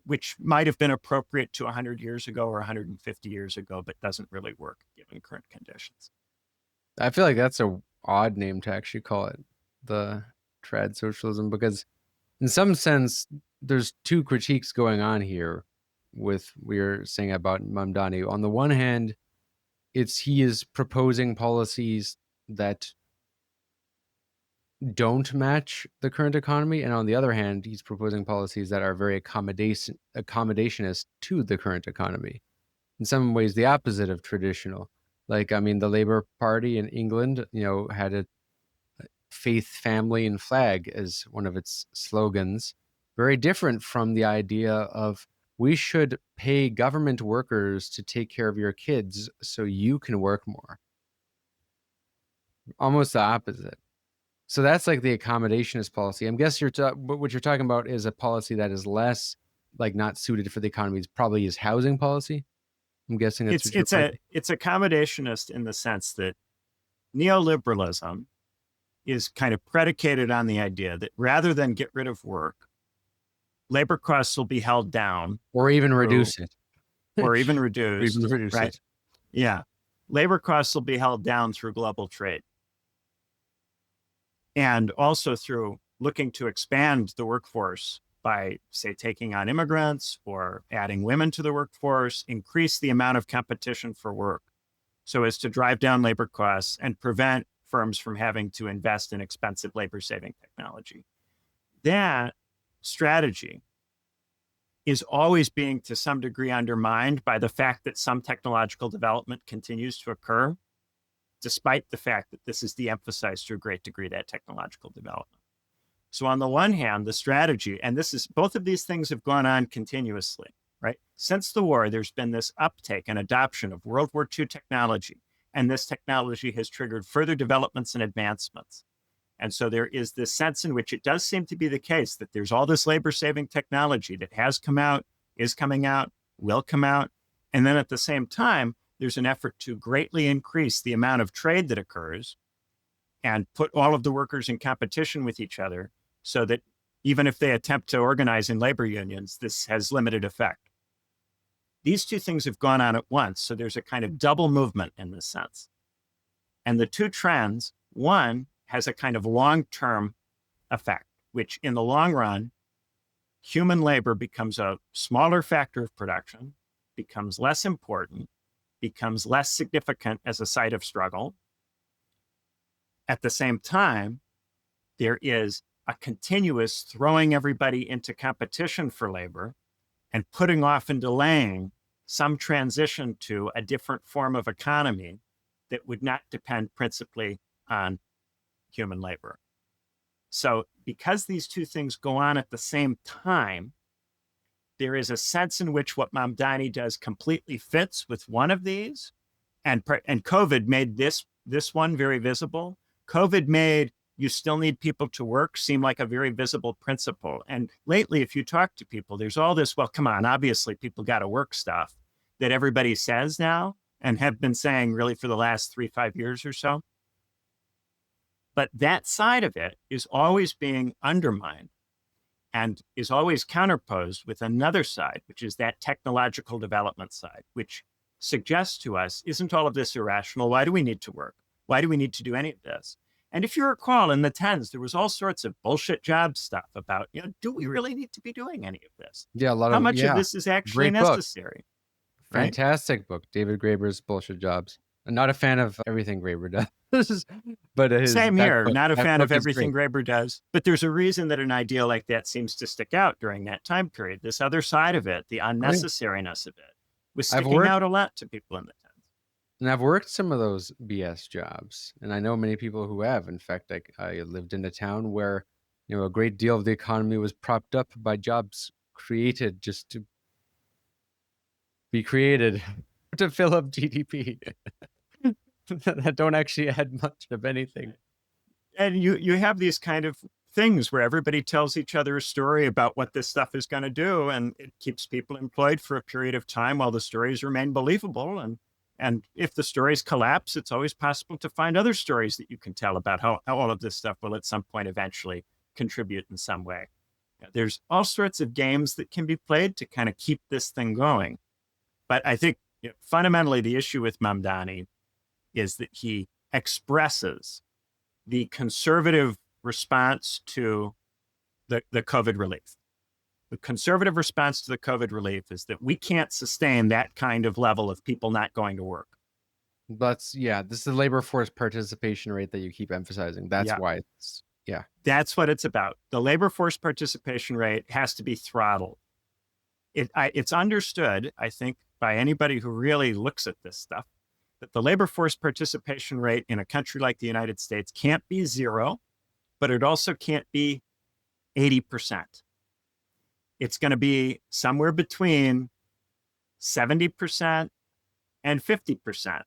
which might have been appropriate to 100 years ago or 150 years ago, but doesn't really work given current conditions. I feel like that's a odd name to actually call it, the trad socialism, because in some sense, there's two critiques going on here with we were saying about Mamdani. On the one hand, he is proposing policies that don't match the current economy, and on the other hand, he's proposing policies that are very accommodationist to the current economy. In some ways, the opposite of traditional. Like, I mean, the Labour Party in England, had a faith, family, and flag as one of its slogans. Very different from the idea of we should pay government workers to take care of your kids so you can work more. Almost the opposite. So that's like the accommodationist policy. I'm guessing what you're talking about is a policy that is less like not suited for the economy. It's probably his housing policy. I'm guessing it's accommodationist in the sense that neoliberalism is kind of predicated on the idea that rather than get rid of work, labor costs will be held down. Or even reduce it. Or even reduce. Right? It. Yeah. Labor costs will be held down through global trade. And also through looking to expand the workforce by, say, taking on immigrants or adding women to the workforce, increase the amount of competition for work so as to drive down labor costs and prevent firms from having to invest in expensive labor-saving technology. That strategy is always being, to some degree, undermined by the fact that some technological development continues to occur, despite the fact that this is de-emphasized to a great degree, that technological development. So on the one hand, the strategy, and both of these things have gone on continuously, right? Since the war, there's been this uptake and adoption of World War II technology, and this technology has triggered further developments and advancements. And so there is this sense in which it does seem to be the case that there's all this labor-saving technology that has come out, is coming out, will come out, and then at the same time, there's an effort to greatly increase the amount of trade that occurs and put all of the workers in competition with each other so that even if they attempt to organize in labor unions, this has limited effect. These two things have gone on at once, so there's a kind of double movement in this sense. And the two trends, one has a kind of long-term effect, which in the long run, human labor becomes a smaller factor of production, becomes less important, becomes less significant as a site of struggle. At the same time, there is a continuous throwing everybody into competition for labor and putting off and delaying some transition to a different form of economy that would not depend principally on human labor. So because these two things go on at the same time, there is a sense in which what Mamdani does completely fits with one of these. And COVID made this one very visible. COVID made you still need people to work seem like a very visible principle. And lately, if you talk to people, there's all this, well, come on, obviously people got to work stuff that everybody says now. and have been saying really for the last 3-5 years or so. But that side of it is always being undermined and is always counterposed with another side, which is that technological development side, which suggests to us, isn't all of this irrational? Why do we need to work? Why do we need to do any of this? And if you recall, in the 10s, there was all sorts of bullshit job stuff about, do we really need to be doing any of this? Yeah, a lot How of much of this is actually great book. necessary? Right? Fantastic book, David Graeber's Bullshit Jobs. I'm not a fan of everything Graeber does, but Same here. Not a fan of is everything great. Graeber does, but there's a reason that an idea like that seems to stick out during that time period. This other side of it, the unnecessariness of it, was sticking out a lot to people in the 10s. And I've worked some of those BS jobs, and I know many people who have. In fact, I lived in a town where, a great deal of the economy was propped up by jobs created just to be created to fill up GDP that don't actually add much of anything. And you have these kind of things where everybody tells each other a story about what this stuff is going to do, and it keeps people employed for a period of time while the stories remain believable. And if the stories collapse, it's always possible to find other stories that you can tell about how all of this stuff will at some point eventually contribute in some way. There's all sorts of games that can be played to kind of keep this thing going. But I think fundamentally the issue with Mamdani is that he expresses the conservative response to the COVID relief. The conservative response to the COVID relief is that we can't sustain that kind of level of people not going to work. This is the labor force participation rate that you keep emphasizing. That's why That's what it's about. The labor force participation rate has to be throttled. It's understood, I think, by anybody who really looks at this stuff, that the labor force participation rate in a country like the United States can't be 0, but it also can't be 80%. It's going to be somewhere between 70% and 50%.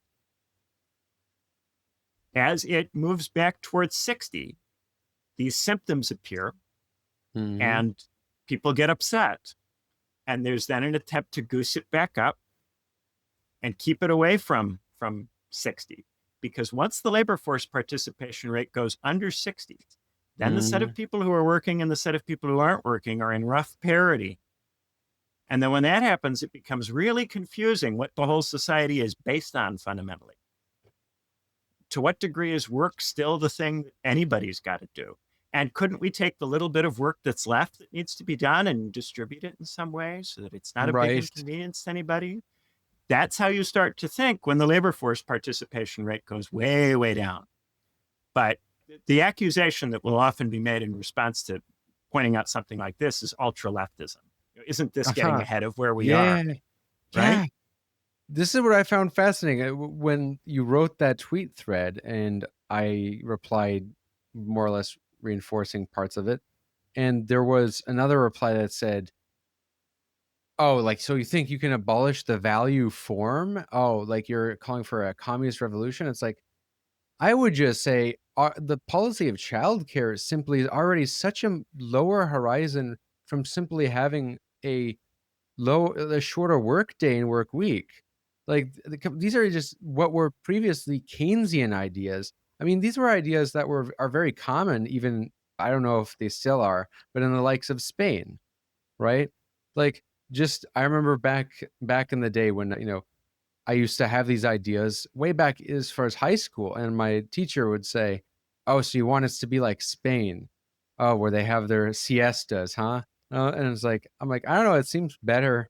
As it moves back towards 60, these symptoms appear and people get upset. And there's then an attempt to goose it back up and keep it away from 60. Because once the labor force participation rate goes under 60, then the set of people who are working and the set of people who aren't working are in rough parity. And then when that happens, it becomes really confusing what the whole society is based on fundamentally. To what degree is work still the thing that anybody's got to do? And couldn't we take the little bit of work that's left that needs to be done and distribute it in some way so that it's not a big inconvenience to anybody? That's how you start to think when the labor force participation rate goes way, way down. But the accusation that will often be made in response to pointing out something like this is ultra-leftism. Isn't this getting ahead of where we are? Right? Yeah. This is what I found fascinating. When you wrote that tweet thread and I replied more or less reinforcing parts of it. And there was another reply that said, so you think you can abolish the value form? Like you're calling for a communist revolution? It's like, I would just say the policy of childcare is simply already such a lower horizon from simply having a shorter work day and work week. Like these are just what were previously Keynesian ideas. I mean, these were ideas that are very common, even, I don't know if they still are, but in the likes of Spain, right? Like I remember back in the day when, I used to have these ideas way back as far as high school, and my teacher would say, "Oh, so you want us to be like Spain? Oh, where they have their siestas, huh?" And it's like, I'm like, I don't know, it seems better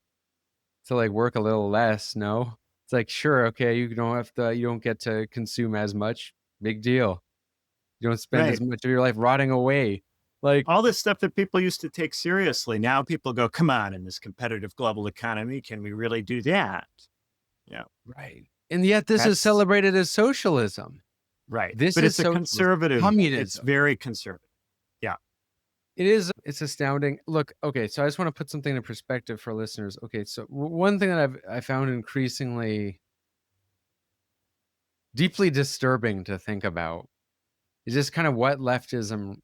to like work a little less. No, it's like, sure, okay, you don't get to consume as much. Big deal. You don't spend as much of your life rotting away. Like all this stuff that people used to take seriously. Now people go, come on, in this competitive global economy, can we really do that? Yeah. Right. And yet this is celebrated as socialism. Right. But it's a conservative. Communism. It's very conservative. Yeah. It is. It's astounding. Look, okay, so I just want to put something in perspective for listeners. Okay, so one thing that I found increasingly deeply disturbing to think about is just kind of what leftism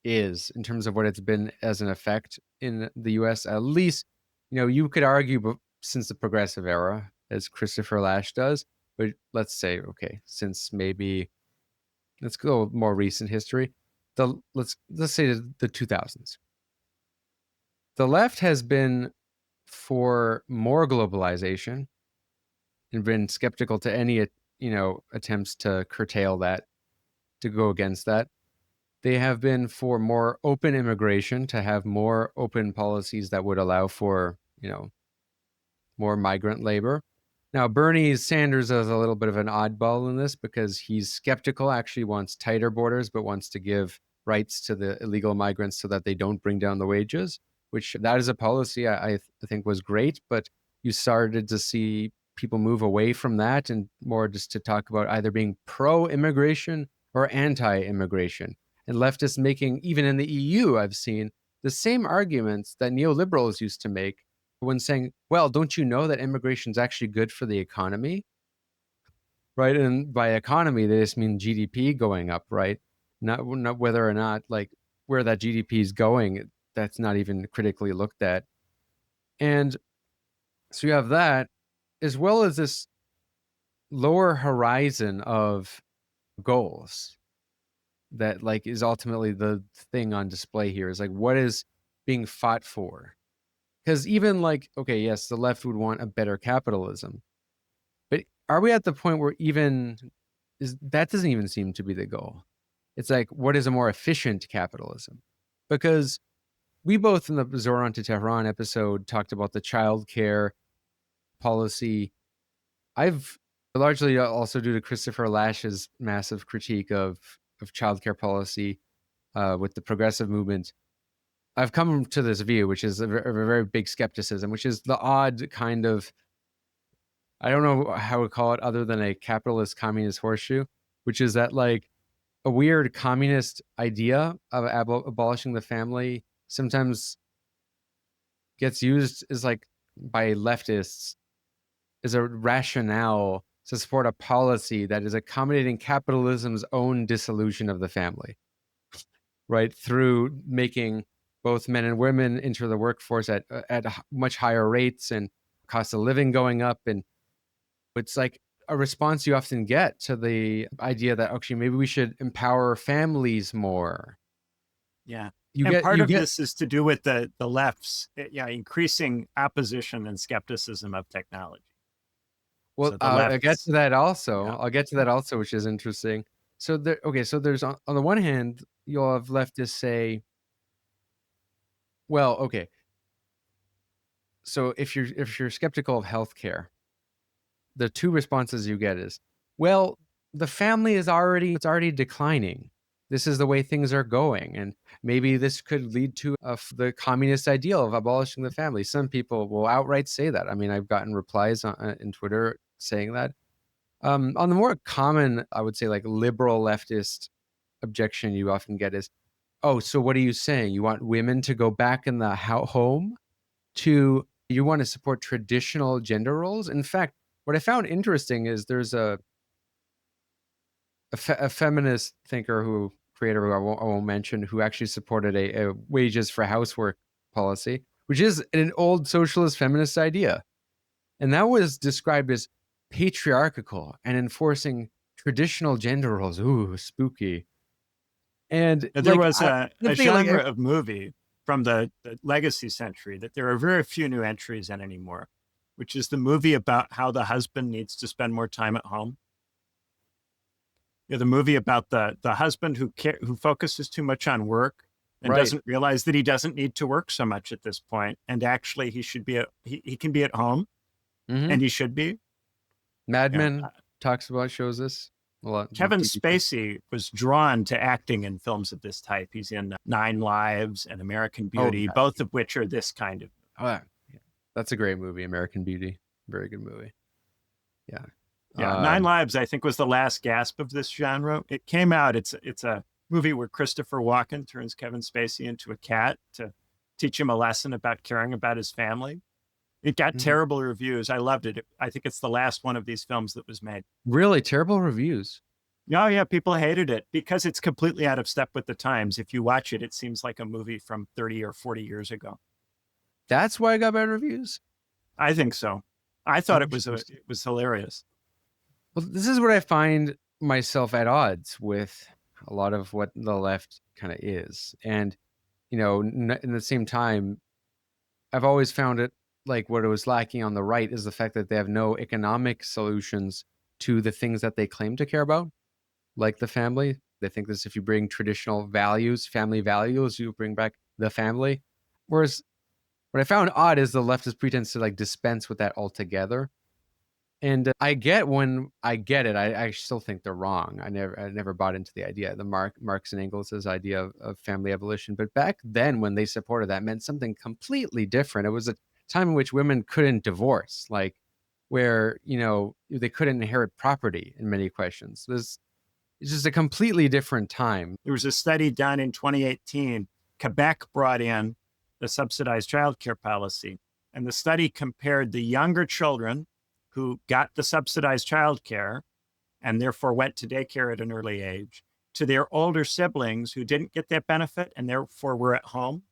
is in terms of what it's been as an effect in the US. At least, you could argue since the progressive era, as Christopher Lasch does. But let's say, okay, since maybe, let's go more recent history. Let's say the 2000s. The left has been for more globalization and been skeptical to any, attempts to curtail that, to go against that. They have been for more open immigration, to have more open policies that would allow for, more migrant labor. Now, Bernie Sanders is a little bit of an oddball in this because he's skeptical, actually wants tighter borders, but wants to give rights to the illegal migrants so that they don't bring down the wages, which that is a policy I think was great, but you started to see people move away from that and more just to talk about either being pro-immigration or anti-immigration. And leftists making, even in the EU, I've seen the same arguments that neoliberals used to make when saying, well, don't you know that immigration is actually good for the economy? Right? And by economy, they just mean GDP going up, right? Not whether or not, like, where that GDP is going, that's not even critically looked at. And so you have that, as well as this lower horizon of goals that, like, is ultimately the thing on display here, is like, what is being fought for? Because even like, okay, yes, the left would want a better capitalism, but are we at the point where that doesn't even seem to be the goal? It's like, what is a more efficient capitalism? Because we both in the Zohran to Tehran episode talked about the childcare policy. I've largely also due to Christopher Lasch's massive critique of childcare policy with the progressive movement, I've come to this view, which is a very big skepticism, which is the odd kind of, I don't know how to call it other than a capitalist communist horseshoe, which is that like a weird communist idea of abolishing the family sometimes gets used as like by leftists as a rationale to support a policy that is accommodating capitalism's own dissolution of the family, right? Through making both men and women enter the workforce at much higher rates and cost of living going up. And it's like a response you often get to the idea that actually maybe we should empower families more. Yeah. This is to do with the left's increasing opposition and skepticism of technology. Well, So I'll get to that also. Yeah. I'll get to that also, which is interesting. So so there's on the one hand, you'll have leftists say, well, okay. So if you're skeptical of healthcare, the two responses you get is, well, the family is already declining. This is the way things are going, and maybe this could lead to the communist ideal of abolishing the family. Some people will outright say that. I mean, I've gotten replies in Twitter saying that. On the more common, I would say, like liberal leftist objection you often get is, oh, so what are you saying? You want women to go back in the home? You want to support traditional gender roles? In fact, what I found interesting is there's a feminist creator who I won't mention, who actually supported a wages for housework policy, which is an old socialist feminist idea. And that was described as patriarchal and enforcing traditional gender roles. Ooh, spooky. And there was a genre of movie from the legacy century that there are very few new entries in anymore, which is the movie about how the husband needs to spend more time at home. The movie about the husband who focuses too much on work and doesn't realize that he doesn't need to work so much at this point, and actually he can be at home, and he should be. Mad Men shows this a lot. Kevin Spacey was drawn to acting in films of this type. He's in 9 Lives and American Beauty, both of which are this kind of. Yeah. That's a great movie, American Beauty. Very good movie. Yeah. Yeah, 9 Lives, I think, was the last gasp of this genre. It came out. It's a movie where Christopher Walken turns Kevin Spacey into a cat to teach him a lesson about caring about his family. It got terrible reviews. I loved it. I think it's the last one of these films that was made. Really? Terrible reviews? Oh, yeah. People hated it because it's completely out of step with the times. If you watch it, it seems like a movie from 30 or 40 years ago. That's why I got bad reviews? I think so. I thought it was hilarious. Well, this is what I find myself at odds with a lot of what the left kind of is. And, you know, in the same time, I've always found it like what it was lacking on the right is the fact that they have no economic solutions to the things that they claim to care about, like the family. They think this if you bring traditional values, family values, you bring back the family. Whereas what I found odd is the leftist pretense to like dispense with that altogether. And I get when I get it, I still think they're wrong. I never bought into the idea, the Marx and Engels' idea of family abolition. But back then, when they supported that, meant something completely different. It was a time in which women couldn't divorce, like where they couldn't inherit property in many questions. It's just a completely different time. There was a study done in 2018. Quebec brought in the subsidized childcare policy, and the study compared the younger children who got the subsidized childcare and therefore went to daycare at an early age to their older siblings who didn't get that benefit and therefore were at home.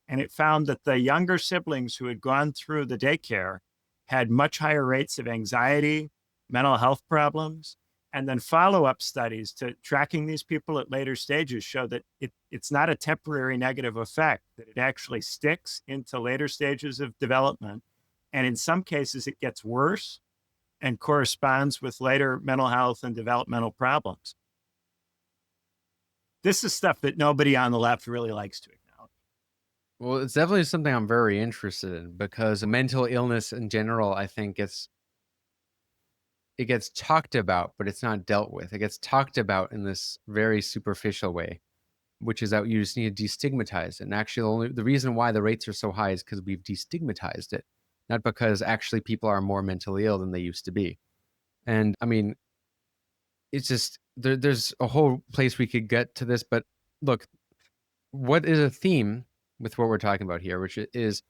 And it found that the younger siblings who had gone through the daycare had much higher rates of anxiety, mental health problems. And then follow-up studies to tracking these people at later stages show that it's not a temporary negative effect, that it actually sticks into later stages of development. And in some cases, it gets worse and corresponds with later mental health and developmental problems. This is stuff that nobody on the left really likes to acknowledge. Well, it's definitely something I'm very interested in because mental illness in general, I think it gets talked about, but it's not dealt with. It gets talked about in this very superficial way, which is that you just need to destigmatize it. And actually, the reason why the rates are so high is because we've destigmatized it, not because actually people are more mentally ill than they used to be. And I mean, it's just there's a whole place we could get to this. But look, what is a theme with what we're talking about here, which is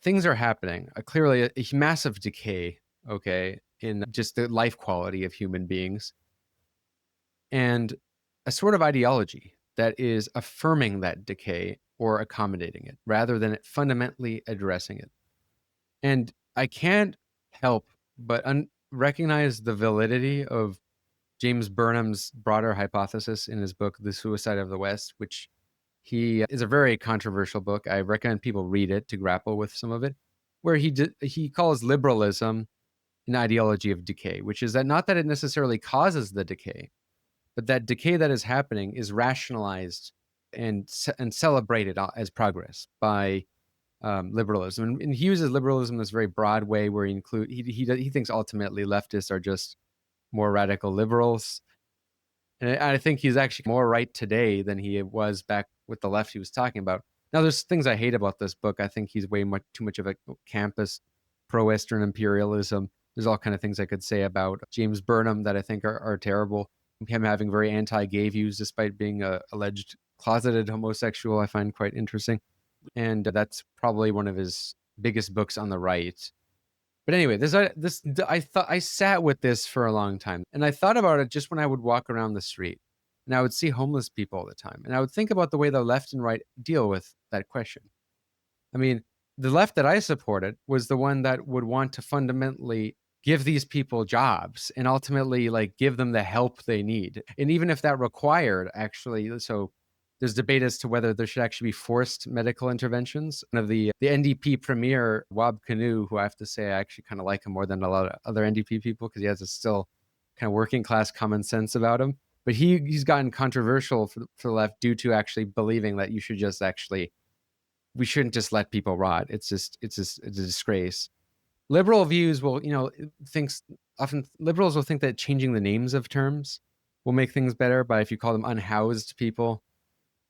things are happening. Clearly, a massive decay, okay, in just the life quality of human beings, and a sort of ideology that is affirming that decay or accommodating it rather than fundamentally addressing it. And I can't help but recognize the validity of James Burnham's broader hypothesis in his book, The Suicide of the West, which is a very controversial book. I recommend people read it to grapple with some of it, where he calls liberalism an ideology of decay, which is that not that it necessarily causes the decay, but that decay that is happening is rationalized and celebrated as progress by liberalism. And he uses liberalism in this very broad way where he thinks ultimately leftists are just more radical liberals. And I think he's actually more right today than he was back with the left he was talking about. Now, there's things I hate about this book. I think he's way too much of a campus pro-Western imperialism. There's all kind of things I could say about James Burnham that I think are terrible. Him having very anti-gay views despite being a alleged closeted homosexual, I find quite interesting. And that's probably one of his biggest books on the right. But anyway, I sat with this for a long time, and I thought about it just when I would walk around the street, and I would see homeless people all the time, and I would think about the way the left and right deal with that question. I mean, the left that I supported was the one that would want to fundamentally give these people jobs and ultimately like give them the help they need, and even if that required actually so. There's debate as to whether there should actually be forced medical interventions. One of the NDP premier, Wab Kinew, who I have to say I actually kind of like him more than a lot of other NDP people because he has a still kind of working class common sense about him. But he's gotten controversial for the left due to actually believing that we shouldn't just let people rot. It's a disgrace. Liberal views will, liberals will think that changing the names of terms will make things better. But if you call them unhoused people,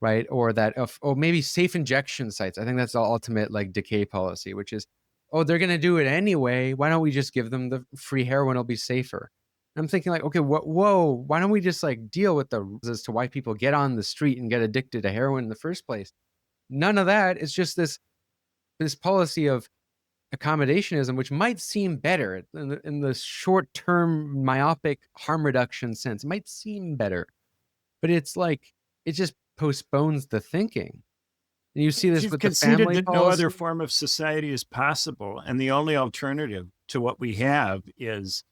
right? Or that maybe safe injection sites. I think that's the ultimate like decay policy, which is, they're going to do it anyway. Why don't we just give them the free heroin? It'll be safer. And I'm thinking like, okay, why don't we just like deal with the rules as to why people get on the street and get addicted to heroin in the first place? None of that. It's just this policy of accommodationism, which might seem better in the short-term myopic harm reduction sense. It might seem better, but it's like, it just postpones the thinking. And you see this with the family that policy. No other form of society is possible, and the only alternative to what we have is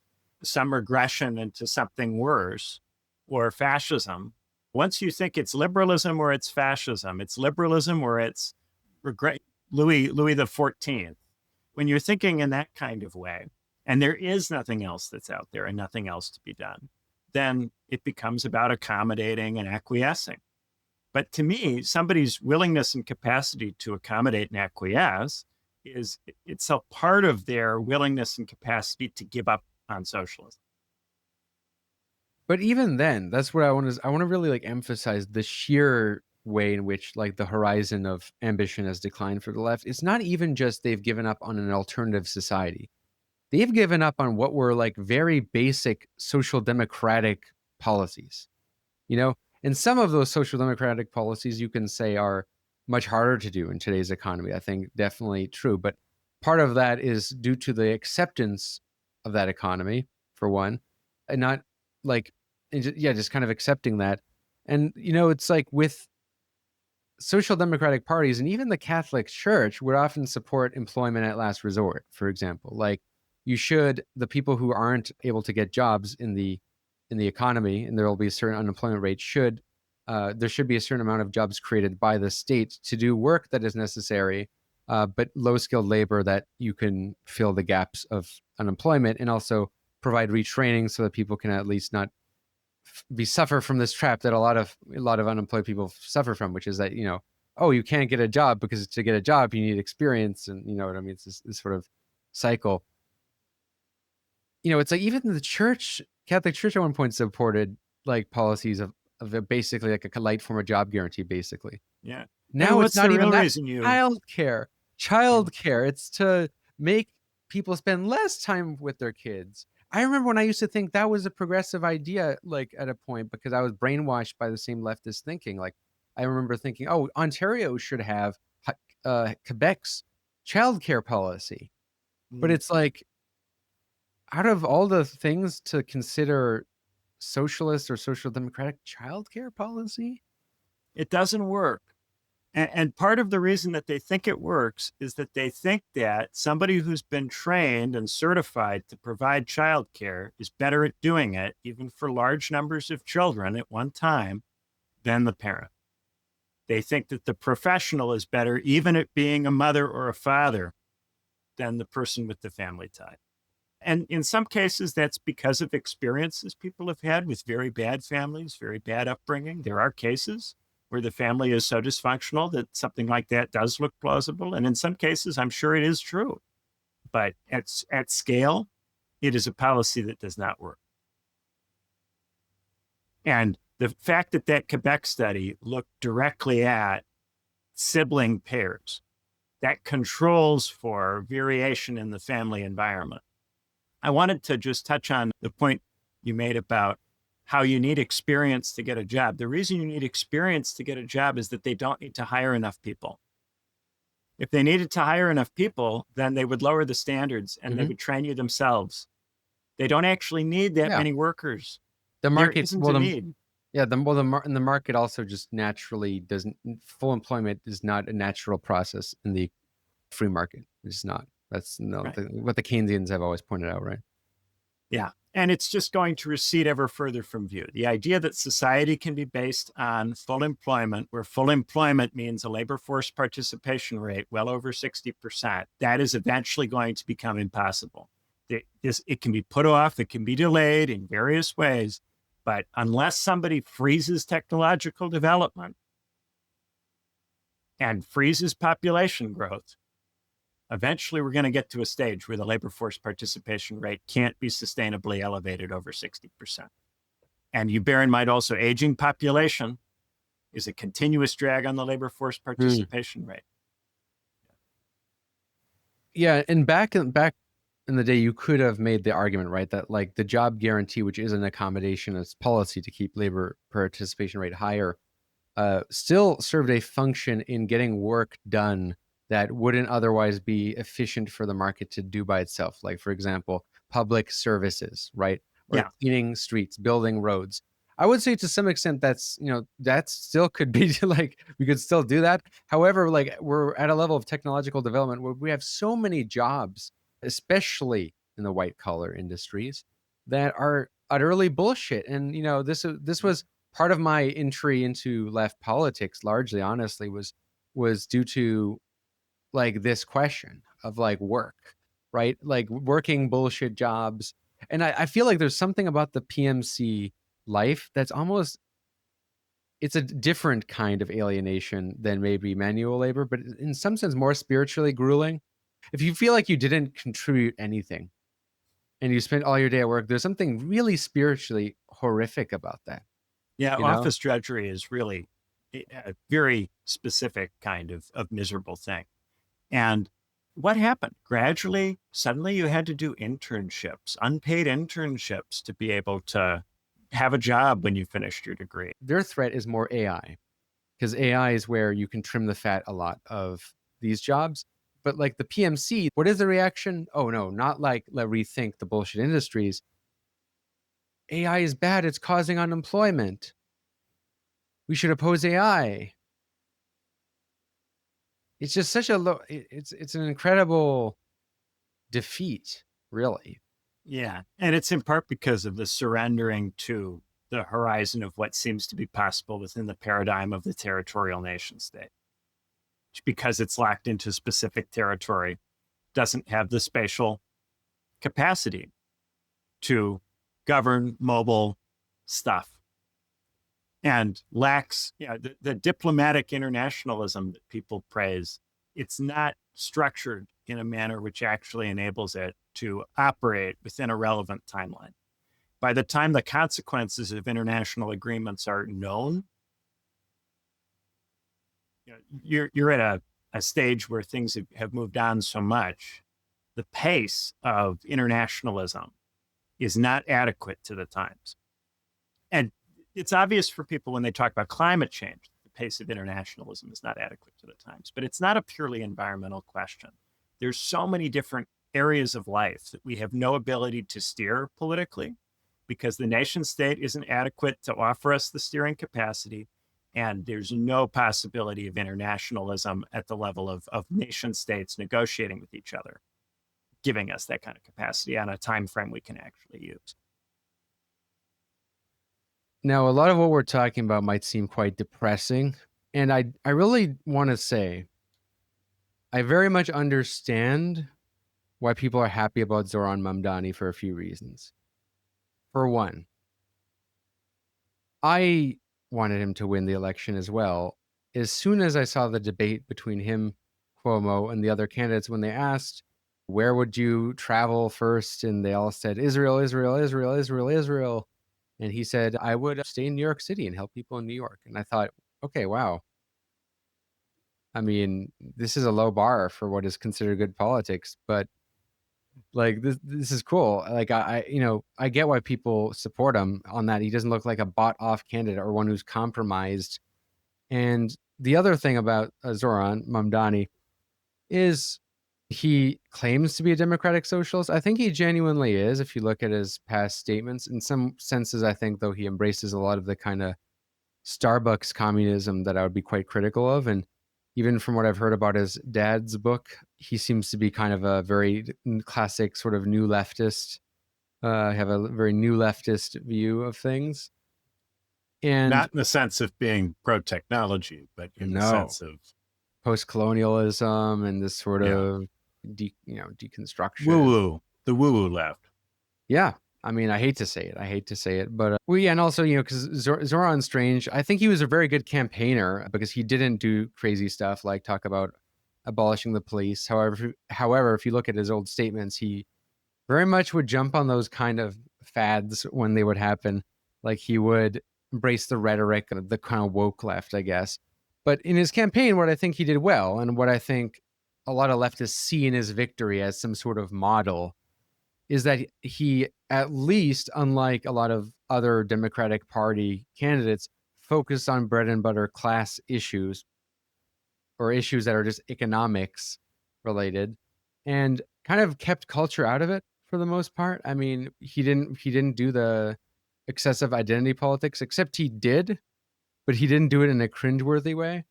some regression into something worse, or fascism. Once you think it's liberalism or it's fascism, it's liberalism or it's Louis the 14th. When you're thinking in that kind of way, and there is nothing else that's out there and nothing else to be done, then it becomes about accommodating and acquiescing. But to me, somebody's willingness and capacity to accommodate and acquiesce is itself part of their willingness and capacity to give up on socialism. But even then, that's what I want to really like emphasize the sheer way in which like the horizon of ambition has declined for the left. It's not even just they've given up on an alternative society. They've given up on what were like very basic social democratic policies, you know? And some of those social democratic policies you can say are much harder to do in today's economy. I think definitely true. But part of that is due to the acceptance of that economy, for one, and not like, just kind of accepting that. And, it's like with social democratic parties and even the Catholic Church would often support employment at last resort, for example. Like the people who aren't able to get jobs in the economy, and there will be a certain unemployment rate, there should be a certain amount of jobs created by the state to do work that is necessary, but low-skilled labor that you can fill the gaps of unemployment, and also provide retraining so that people can at least not suffer from this trap that a lot of unemployed people suffer from, which is that, you can't get a job because to get a job you need experience, and you know what I mean. It's this sort of cycle. It's like even the Catholic Church at one point supported like policies of basically like a light form of job guarantee, basically. Yeah. Now it's not even that. Childcare. Childcare. It's to make people spend less time with their kids. I remember when I used to think that was a progressive idea, like at a point, because I was brainwashed by the same leftist thinking. Like I remember thinking, oh, Ontario should have Quebec's childcare policy. But it's like, out of all the things to consider socialist or social democratic, childcare policy? It doesn't work. And part of the reason that they think it works is that they think that somebody who's been trained and certified to provide childcare is better at doing it, even for large numbers of children at one time, than the parent. They think that the professional is better, even at being a mother or a father, than the person with the family tie. And in some cases, that's because of experiences people have had with very bad families, very bad upbringing. There are cases where the family is so dysfunctional that something like that does look plausible. And in some cases, I'm sure it is true. But at scale, it is a policy that does not work. And the fact that Quebec study looked directly at sibling pairs, that controls for variation in the family environment. I wanted to just touch on the point you made about how you need experience to get a job. The reason you need experience to get a job is that they don't need to hire enough people. If they needed to hire enough people, then they would lower the standards and they would train you themselves. They don't actually need that many workers. The market isn't a need. Yeah, the market also just naturally doesn't. Full employment is not a natural process in the free market. It's not. That's what the Keynesians have always pointed out, right? Yeah. And it's just going to recede ever further from view. The idea that society can be based on full employment, where full employment means a labor force participation rate well over 60%, that is eventually going to become impossible. It can be put off, it can be delayed in various ways, but unless somebody freezes technological development and freezes population growth, eventually, we're going to get to a stage where the labor force participation rate can't be sustainably elevated over 60%. And you bear in mind also, aging population is a continuous drag on the labor force participation rate. Yeah, and back in the day, you could have made the argument, right, that like the job guarantee, which is an accommodationist policy to keep labor participation rate higher, still served a function in getting work done that wouldn't otherwise be efficient for the market to do by itself. Like, for example, public services, right? Or cleaning streets, building roads. I would say to some extent that still could be like, we could still do that. However, like we're at a level of technological development where we have so many jobs, especially in the white collar industries that are utterly bullshit. And this was part of my entry into left politics, largely, honestly, was due to like this question of like work, right? Like working bullshit jobs. And I feel like there's something about the PMC life that's almost, it's a different kind of alienation than maybe manual labor, but in some sense more spiritually grueling. If you feel like you didn't contribute anything and you spent all your day at work, there's something really spiritually horrific about that. Yeah, You know? office drudgery is really a very specific kind of miserable thing. And what happened? Gradually, suddenly you had to do internships, unpaid internships, to be able to have a job when you finished your degree. Their threat is more AI, because AI is where you can trim the fat a lot of these jobs. But like the PMC, what is the reaction? Oh no, not like let rethink the bullshit industries. AI is bad. It's causing unemployment. We should oppose AI. It's just such a low. It's an incredible defeat, really. Yeah, and it's in part because of the surrendering to the horizon of what seems to be possible within the paradigm of the territorial nation state. Because it's locked into specific territory, doesn't have the spatial capacity to govern mobile stuff, and lacks the diplomatic internationalism that people praise. It's not structured in a manner which actually enables it to operate within a relevant timeline. By the time the consequences of international agreements are known, you're at a stage where things have moved on so much. The pace of internationalism is not adequate to the times. And it's obvious for people when they talk about climate change, the pace of internationalism is not adequate to the times, but it's not a purely environmental question. There's so many different areas of life that we have no ability to steer politically because the nation state isn't adequate to offer us the steering capacity. And there's no possibility of internationalism at the level of nation states negotiating with each other, giving us that kind of capacity on a time frame we can actually use. Now, a lot of what we're talking about might seem quite depressing. And I really want to say, I very much understand why people are happy about Zohran Mamdani for a few reasons. For one, I wanted him to win the election as well. As soon as I saw the debate between him, Cuomo, and the other candidates, when they asked, where would you travel first? And they all said, Israel, Israel, Israel, Israel, Israel. And he said, I would stay in New York City and help people in New York. And I thought, okay, wow. I mean, this is a low bar for what is considered good politics, but like this is cool. Like I get why people support him on that. He doesn't look like a bought off candidate or one who's compromised. And the other thing about Zohran Mamdani is he claims to be a Democratic Socialist. I think he genuinely is, if you look at his past statements. In some senses, I think, though, he embraces a lot of the kind of Starbucks communism that I would be quite critical of. And even from what I've heard about his dad's book, he seems to be kind of a very classic sort of new leftist, have a very new leftist view of things. And not in the sense of being pro-technology, but in the sense of post-colonialism and this sort of deconstruction. Woo-woo, the woo-woo left. Yeah. I mean, I hate to say it, but and also, because Zoran Strange, I think he was a very good campaigner because he didn't do crazy stuff like talk about abolishing the police. However, if you look at his old statements, he very much would jump on those kind of fads when they would happen. Like he would embrace the rhetoric of the kind of woke left, I guess. But in his campaign, what I think he did well, and what I think a lot of leftists see in his victory as some sort of model, is that he, at least, unlike a lot of other Democratic Party candidates, focused on bread and butter class issues or issues that are just economics related, and kind of kept culture out of it for the most part. I mean, he didn't do the excessive identity politics, except he did, but he didn't do it in a cringeworthy way.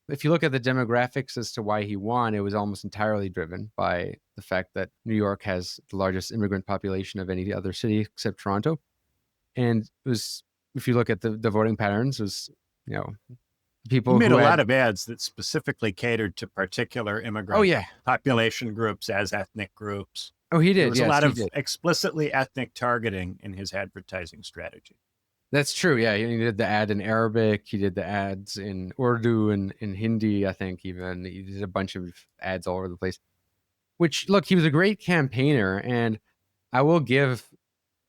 if you look at the demographics as to why he won, it was almost entirely driven by the fact that New York has the largest immigrant population of any other city except Toronto. And it was, if you look at the voting patterns, it was, you know, people He made who a had, lot of ads that specifically catered to particular immigrant oh yeah, population groups as ethnic groups. oh he There did, was yes, a lot he of did. explicitly ethnic targeting in his advertising strategy. That's true. Yeah, he did the ad in Arabic. He did the ads in Urdu and in Hindi, I think. Even he did a bunch of ads all over the place. Which, look, he was a great campaigner, and I will give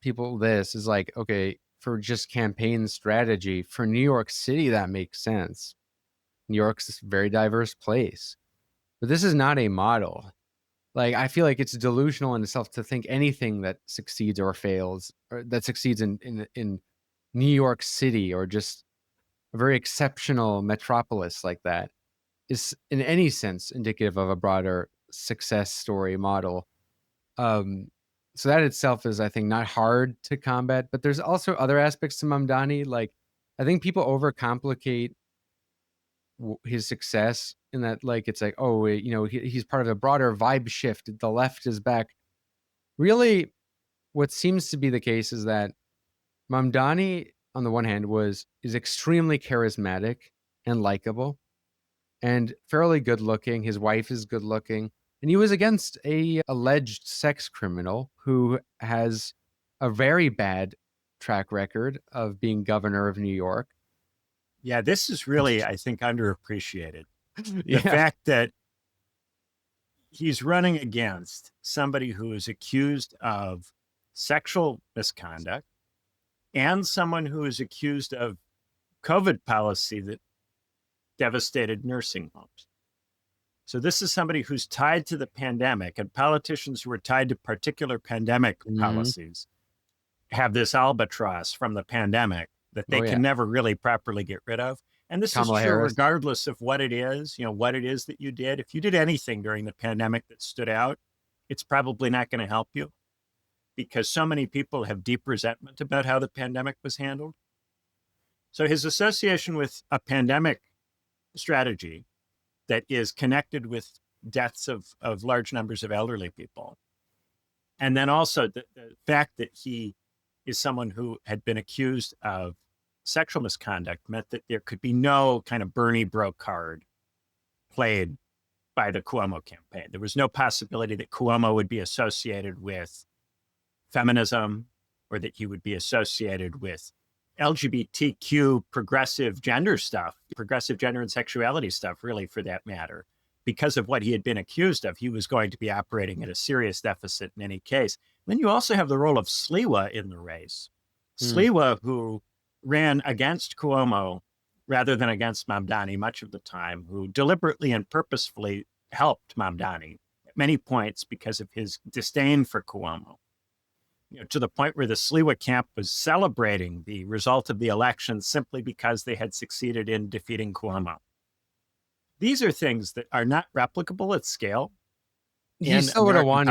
people this is like, okay, for just campaign strategy for New York City, that makes sense. New York's a very diverse place, but this is not a model. Like, I feel like it's delusional in itself to think anything that succeeds or fails, or that succeeds in New York City, or just a very exceptional metropolis like that, is in any sense indicative of a broader success story model. So that itself is, I think, not hard to combat, but there's also other aspects to Mamdani. Like, I think people overcomplicate his success in that, like, it's like, oh, he's part of a broader vibe shift. The left is back. Really, what seems to be the case is that Mamdani, on the one hand, is extremely charismatic and likable and fairly good looking. His wife is good looking. And he was against a alleged sex criminal who has a very bad track record of being governor of New York. Yeah, this is really, I think, underappreciated. The Yeah. fact that he's running against somebody who is accused of sexual misconduct and someone who is accused of COVID policy that devastated nursing homes. So this is somebody who's tied to the pandemic, and politicians who are tied to particular pandemic policies have this albatross from the pandemic that they can never really properly get rid of. And this Kamala is true Harris. regardless of what it is, what it is that you did. If you did anything during the pandemic that stood out, it's probably not going to help you, because so many people have deep resentment about how the pandemic was handled. So his association with a pandemic strategy that is connected with deaths of large numbers of elderly people, and then also the fact that he is someone who had been accused of sexual misconduct, meant that there could be no kind of Bernie bro card played by the Cuomo campaign. There was no possibility that Cuomo would be associated with feminism, or that he would be associated with LGBTQ progressive gender stuff, progressive gender and sexuality stuff, really, for that matter. Because of what he had been accused of, he was going to be operating at a serious deficit in any case. Then you also have the role of Sliwa in the race. Sliwa, who ran against Cuomo rather than against Mamdani much of the time, who deliberately and purposefully helped Mamdani at many points because of his disdain for Cuomo. To the point where the Sliwa camp was celebrating the result of the election simply because they had succeeded in defeating Cuomo. These are things that are not replicable at scale. He still would have won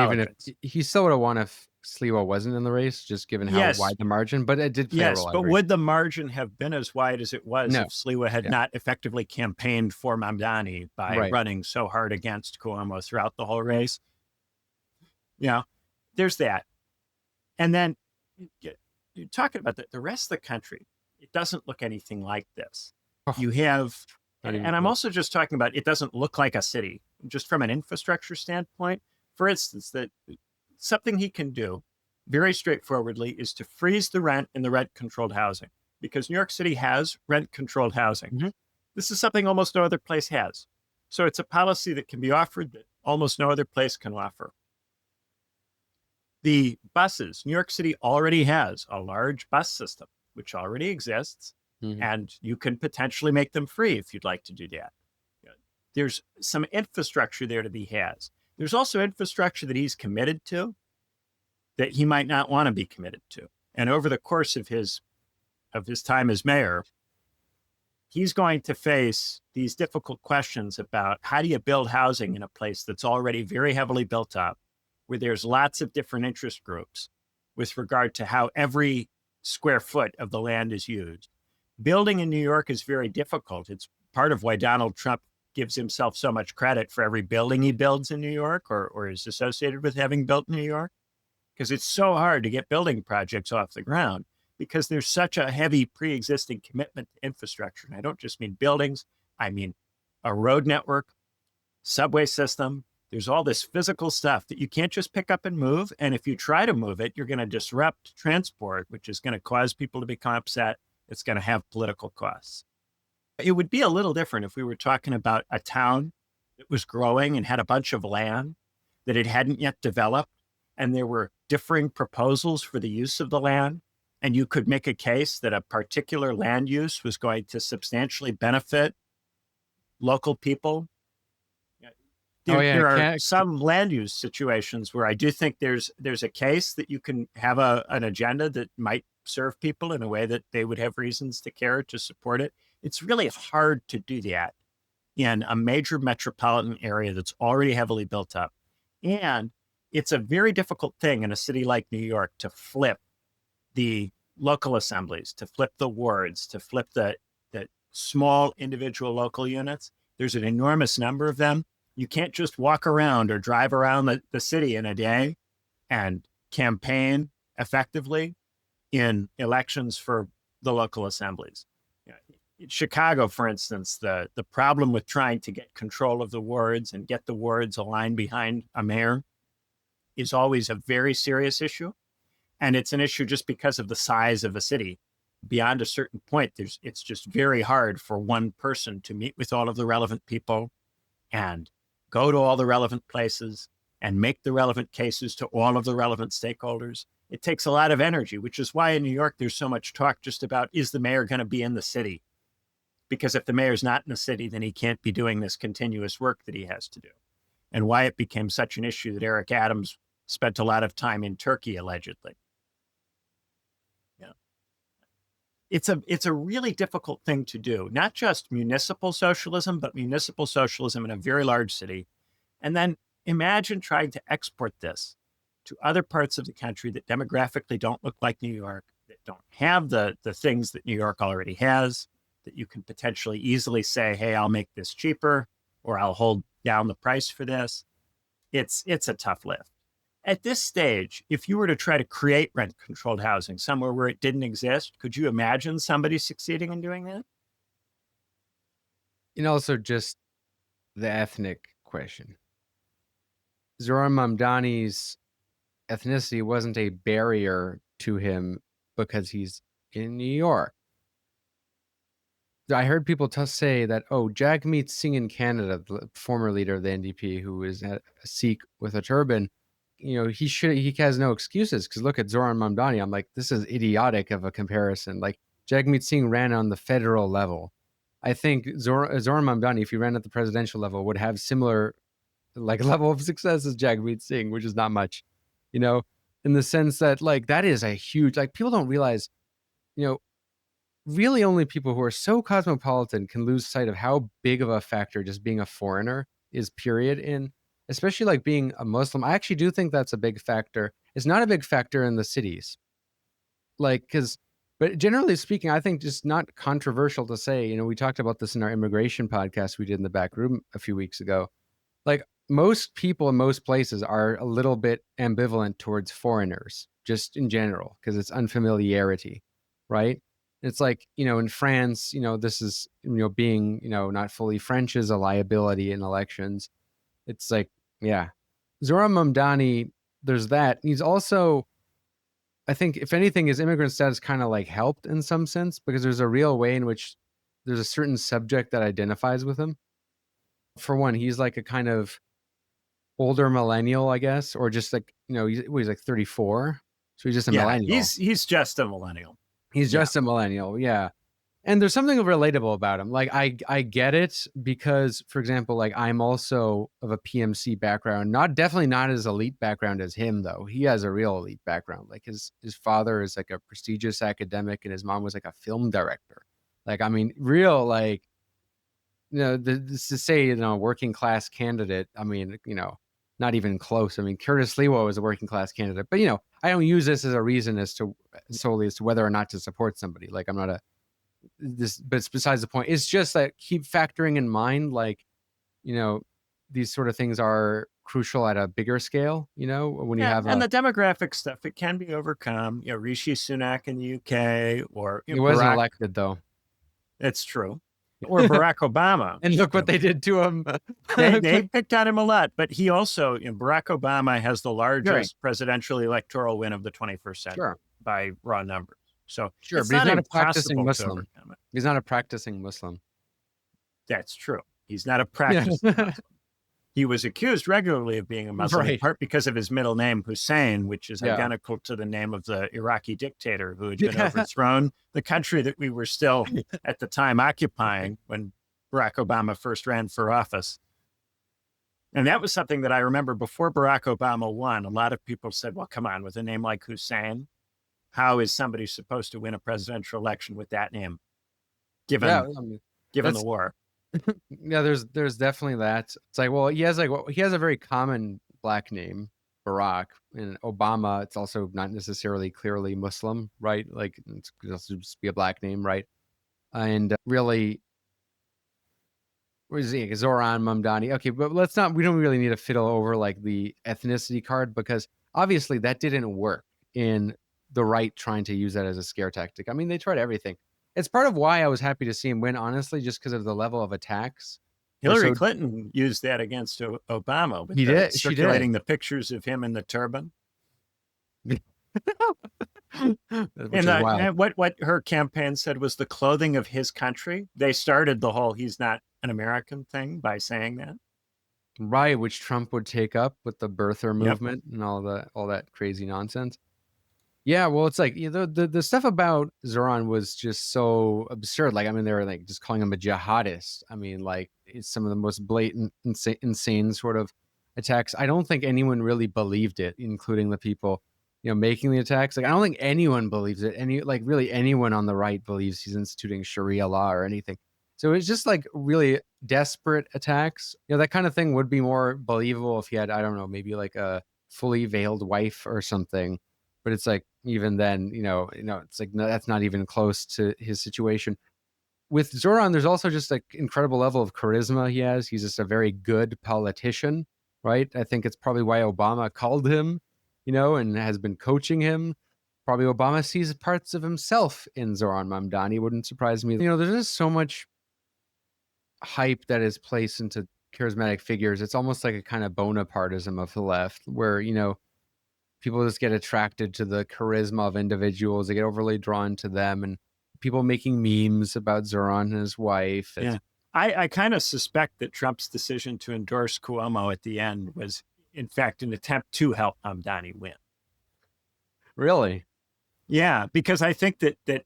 if Sliwa wasn't in the race, just given how wide the margin, but it did play a role. But would the margin have been as wide as it was No. if Sliwa had not effectively campaigned for Mamdani by running so hard against Cuomo throughout the whole race? There's that. And then you're talking about the rest of the country. It doesn't look anything like this. You have, and I'm also just talking about, it doesn't look like a city, just from an infrastructure standpoint. For instance, that something he can do very straightforwardly is to freeze the rent in the rent-controlled housing, because New York City has rent-controlled housing. This is something almost no other place has. So it's a policy that can be offered that almost no other place can offer. The buses, New York City already has a large bus system, which already exists, and you can potentially make them free if you'd like to do that. There's some infrastructure there to be has. There's also infrastructure that he's committed to that he might not want to be committed to. And over the course of his time as mayor, he's going to face these difficult questions about how do you build housing in a place that's already very heavily built up, where there's lots of different interest groups with regard to how every square foot of the land is used. Building in New York is very difficult. It's part of why Donald Trump gives himself so much credit for every building he builds in New York or is associated with having built New York, because it's so hard to get building projects off the ground because there's such a heavy pre-existing commitment to infrastructure. And I don't just mean buildings, I mean a road network, subway system. There's all this physical stuff that you can't just pick up and move. And if you try to move it, you're going to disrupt transport, which is going to cause people to become upset. It's going to have political costs. It would be a little different if we were talking about a town that was growing and had a bunch of land that it hadn't yet developed, and there were differing proposals for the use of the land, and you could make a case that a particular land use was going to substantially benefit local people. There are some land use situations where I do think there's a case that you can have an agenda that might serve people in a way that they would have reasons to care to support it. It's really hard to do that in a major metropolitan area that's already heavily built up. And it's a very difficult thing in a city like New York to flip the local assemblies, to flip the wards, to flip the small individual local units. There's an enormous number of them. You can't just walk around or drive around the city in a day and campaign effectively in elections for the local assemblies. In Chicago, for instance, the problem with trying to get control of the wards and get the wards aligned behind a mayor is always a very serious issue. And it's an issue just because of the size of a city. Beyond a certain point, it's just very hard for one person to meet with all of the relevant people and go to all the relevant places and make the relevant cases to all of the relevant stakeholders. It takes a lot of energy, which is why in New York, there's so much talk just about, is the mayor going to be in the city? Because if the mayor's not in the city, then he can't be doing this continuous work that he has to do. And why it became such an issue that Eric Adams spent a lot of time in Turkey, allegedly. It's a really difficult thing to do, not just municipal socialism, but municipal socialism in a very large city. And then imagine trying to export this to other parts of the country that demographically don't look like New York, that don't have the things that New York already has, that you can potentially easily say, hey, I'll make this cheaper, or I'll hold down the price for this. It's a tough lift. At this stage, if you were to try to create rent-controlled housing somewhere where it didn't exist, could you imagine somebody succeeding in doing that? And also just the ethnic question. Zohran Mamdani's ethnicity wasn't a barrier to him because he's in New York. I heard people say that, Jagmeet Singh in Canada, the former leader of the NDP, who is a Sikh with a turban, he has no excuses because look at Zohran Mamdani. I'm like, this is idiotic of a comparison. Like Jagmeet Singh ran on the federal level. I think Zohran Mamdani, if he ran at the presidential level, would have similar level of success as Jagmeet Singh, which is not much, in the sense that that is a huge, people don't realize, really only people who are so cosmopolitan can lose sight of how big of a factor just being a foreigner is, period, in especially being a Muslim. I actually do think that's a big factor. It's not a big factor in the cities. But generally speaking, I think just not controversial to say, we talked about this in our immigration podcast we did in the Backroom a few weeks ago. Most people in most places are a little bit ambivalent towards foreigners, just in general, because it's unfamiliarity, right? It's in France, this is, being, not fully French is a liability in elections. It's Zohran Mamdani, there's that. He's also, I think, if anything, his immigrant status kind of helped in some sense, because there's a real way in which there's a certain subject that identifies with him. For one, he's a kind of older millennial, I guess, or just he's 34. So he's just a millennial. He's just a millennial. He's just a millennial, yeah. And there's something relatable about him. I get it because, for example, I'm also of a PMC background, definitely not as elite background as him, though. He has a real elite background. His father is a prestigious academic and his mom was a film director. Real, this to say, working class candidate. Not even close. Curtis Lewa was a working class candidate, but I don't use this as a reason solely as to whether or not to support somebody. I'm not but it's besides the point. It's just keep factoring in mind, these sort of things are crucial at a bigger scale, when you have and the demographic stuff, it can be overcome. Rishi Sunak in the UK, or he wasn't Barack. elected though. It's true. Or Barack Obama. And look what they did to him. They picked on him a lot, but he also, Barack Obama has the largest presidential electoral win of the 21st century by raw numbers. So but he's not a practicing Muslim. He's not a practicing Muslim. That's true. He's not a practicing Muslim. He was accused regularly of being a Muslim, in part because of his middle name, Hussein, which is identical to the name of the Iraqi dictator who had been overthrown, the country that we were still at the time occupying when Barack Obama first ran for office. And that was something that I remember before Barack Obama won. A lot of people said, well, come on, with a name like Hussein, how is somebody supposed to win a presidential election with that name, given the war? Yeah, there's definitely that. It's like, well, he has a very common black name, Barack, and Obama. It's also not necessarily clearly Muslim, right? Like it could also just be a black name, right? And really, what is he? Zohran Mamdani. Okay, but we don't really need to fiddle over like the ethnicity card, because obviously that didn't work in the right trying to use that as a scare tactic. I mean, they tried everything. It's part of why I was happy to see him win, honestly, just because of the level of attacks. Hillary Clinton used that against Obama. With circulating the pictures of him in the turban. And what her campaign said was the clothing of his country. They started the whole "he's not an American" thing by saying that. Right, which Trump would take up with the birther movement and all that crazy nonsense. Yeah, well, it's like the stuff about Zohran was just so absurd. Like, I mean, they were like just calling him a jihadist. I mean, like, it's some of the most blatant, insane sort of attacks. I don't think anyone really believed it, including the people, making the attacks. Like, I don't think anyone believes it. Really anyone on the right believes he's instituting Sharia law or anything. So it's just like really desperate attacks. That kind of thing would be more believable if he had, I don't know, maybe like a fully veiled wife or something. But it's like, even then, it's like, no, that's not even close to his situation. With Zohran, there's also just like incredible level of charisma he has. He's just a very good politician, right? I think it's probably why Obama called him, and has been coaching him. Probably Obama sees parts of himself in Zohran Mamdani. Wouldn't surprise me. There's just so much hype that is placed into charismatic figures. It's almost like a kind of Bonapartism of the left, where, people just get attracted to the charisma of individuals. They get overly drawn to them, and people making memes about Zohran and his wife. I kind of suspect that Trump's decision to endorse Cuomo at the end was, in fact, an attempt to help Mamdani win. Really? Yeah, because I think that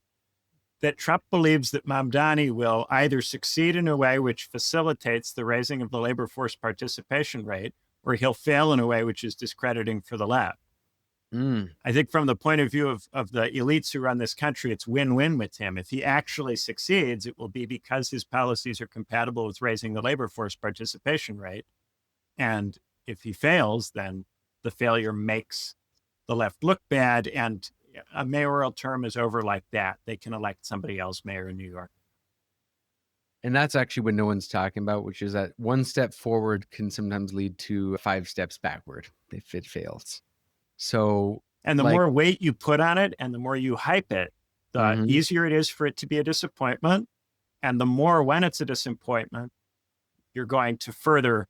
Trump believes that Mamdani will either succeed in a way which facilitates the raising of the labor force participation rate, or he'll fail in a way which is discrediting for the left. I think from the point of view of the elites who run this country, it's win-win with him. If he actually succeeds, it will be because his policies are compatible with raising the labor force participation rate. And if he fails, then the failure makes the left look bad, and a mayoral term is over like that. They can elect somebody else mayor in New York. And that's actually what no one's talking about, which is that one step forward can sometimes lead to 5 steps backward if it fails. So, and the more weight you put on it and the more you hype it, the easier it is for it to be a disappointment. And the more, when it's a disappointment, you're going to further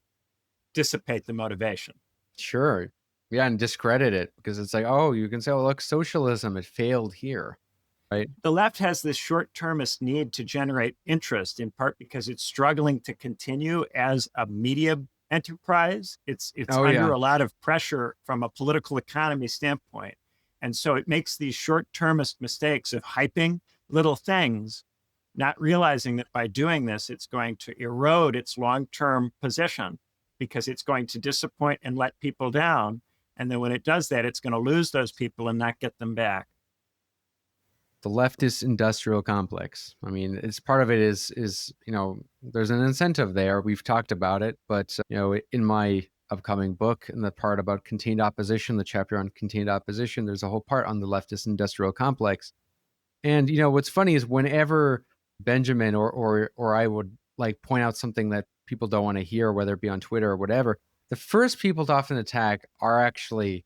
dissipate the motivation. Sure. Yeah, and discredit it, because it's like, oh, you can say, oh, look, socialism, it failed here. Right. The left has this short-termist need to generate interest, in part because it's struggling to continue as a media enterprise. It's under a lot of pressure from a political economy standpoint. And so it makes these short-termist mistakes of hyping little things, not realizing that by doing this, it's going to erode its long-term position, because it's going to disappoint and let people down. And then when it does that, it's going to lose those people and not get them back. The leftist industrial complex. I mean, it's part of it is there's an incentive there. We've talked about it, but in my upcoming book, in the part about contained opposition, the chapter on contained opposition, there's a whole part on the leftist industrial complex. And what's funny is whenever Benjamin or I would like point out something that people don't want to hear, whether it be on Twitter or whatever, the first people to often attack are actually,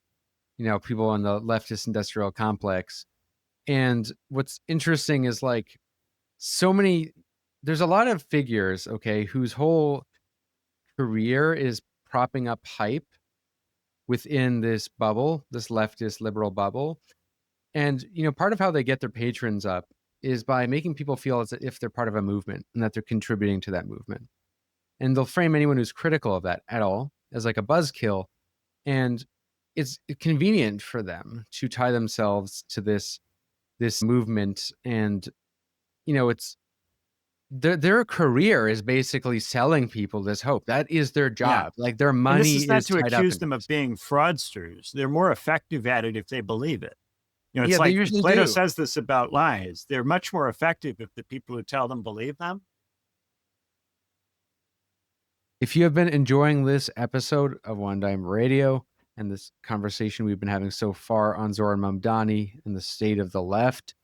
people in the leftist industrial complex. And what's interesting is like there's a lot of figures, okay, whose whole career is propping up hype within this bubble, this leftist liberal bubble. And, part of how they get their patrons up is by making people feel as if they're part of a movement and that they're contributing to that movement. And they'll frame anyone who's critical of that at all as like a buzzkill. And it's convenient for them to tie themselves to this movement. And, it's their career is basically selling people this hope. That is their job. Like their money and this is not to tied accuse up them of being fraudsters. They're more effective at it if they believe it. It's they like usually Plato do. says this about lies. They're much more effective if the people who tell them believe them. If you have been enjoying this episode of One Dime Radio and this conversation we've been having so far on Zohran Mamdani and the state of the left,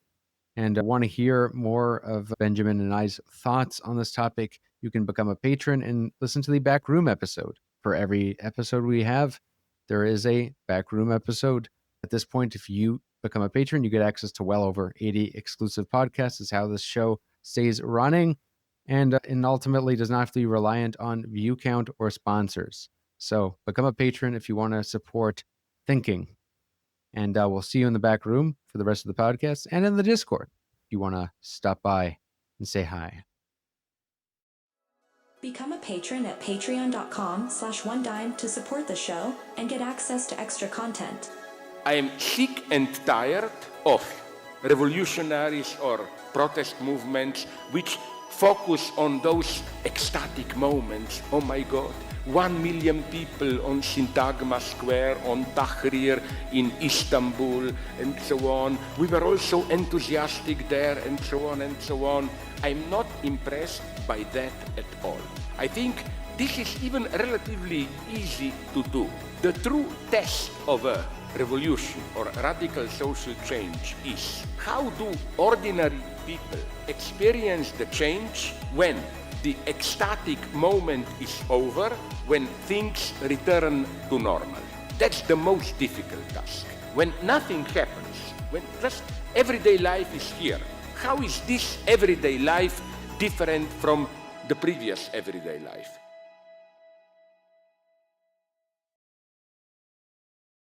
and want to hear more of Benjamin and I's thoughts on this topic, you can become a patron and listen to the Backroom episode. For every episode we have, there is a Backroom episode. At this point, if you become a patron, you get access to well over 80 exclusive podcasts. Is how this show stays running, and ultimately does not have to be reliant on view count or sponsors. So become a patron if you want to support thinking. And we'll see you in the back room for the rest of the podcast and in the Discord if you want to stop by and say hi. Become a patron at patreon.com/onedime to support the show and get access to extra content. I am sick and tired of revolutionaries or protest movements which focus on those ecstatic moments. Oh my God, 1 million people on Syntagma Square, on Tahrir in Istanbul, and so on. We were all so enthusiastic there, and so on and so on. I'm not impressed by that at all. I think this is even relatively easy to do. The true test of a revolution or radical social change is how do ordinary people experience the change when the ecstatic moment is over, when things return to normal. That's the most difficult task. When nothing happens, when just everyday life is here, how is this everyday life different from the previous everyday life?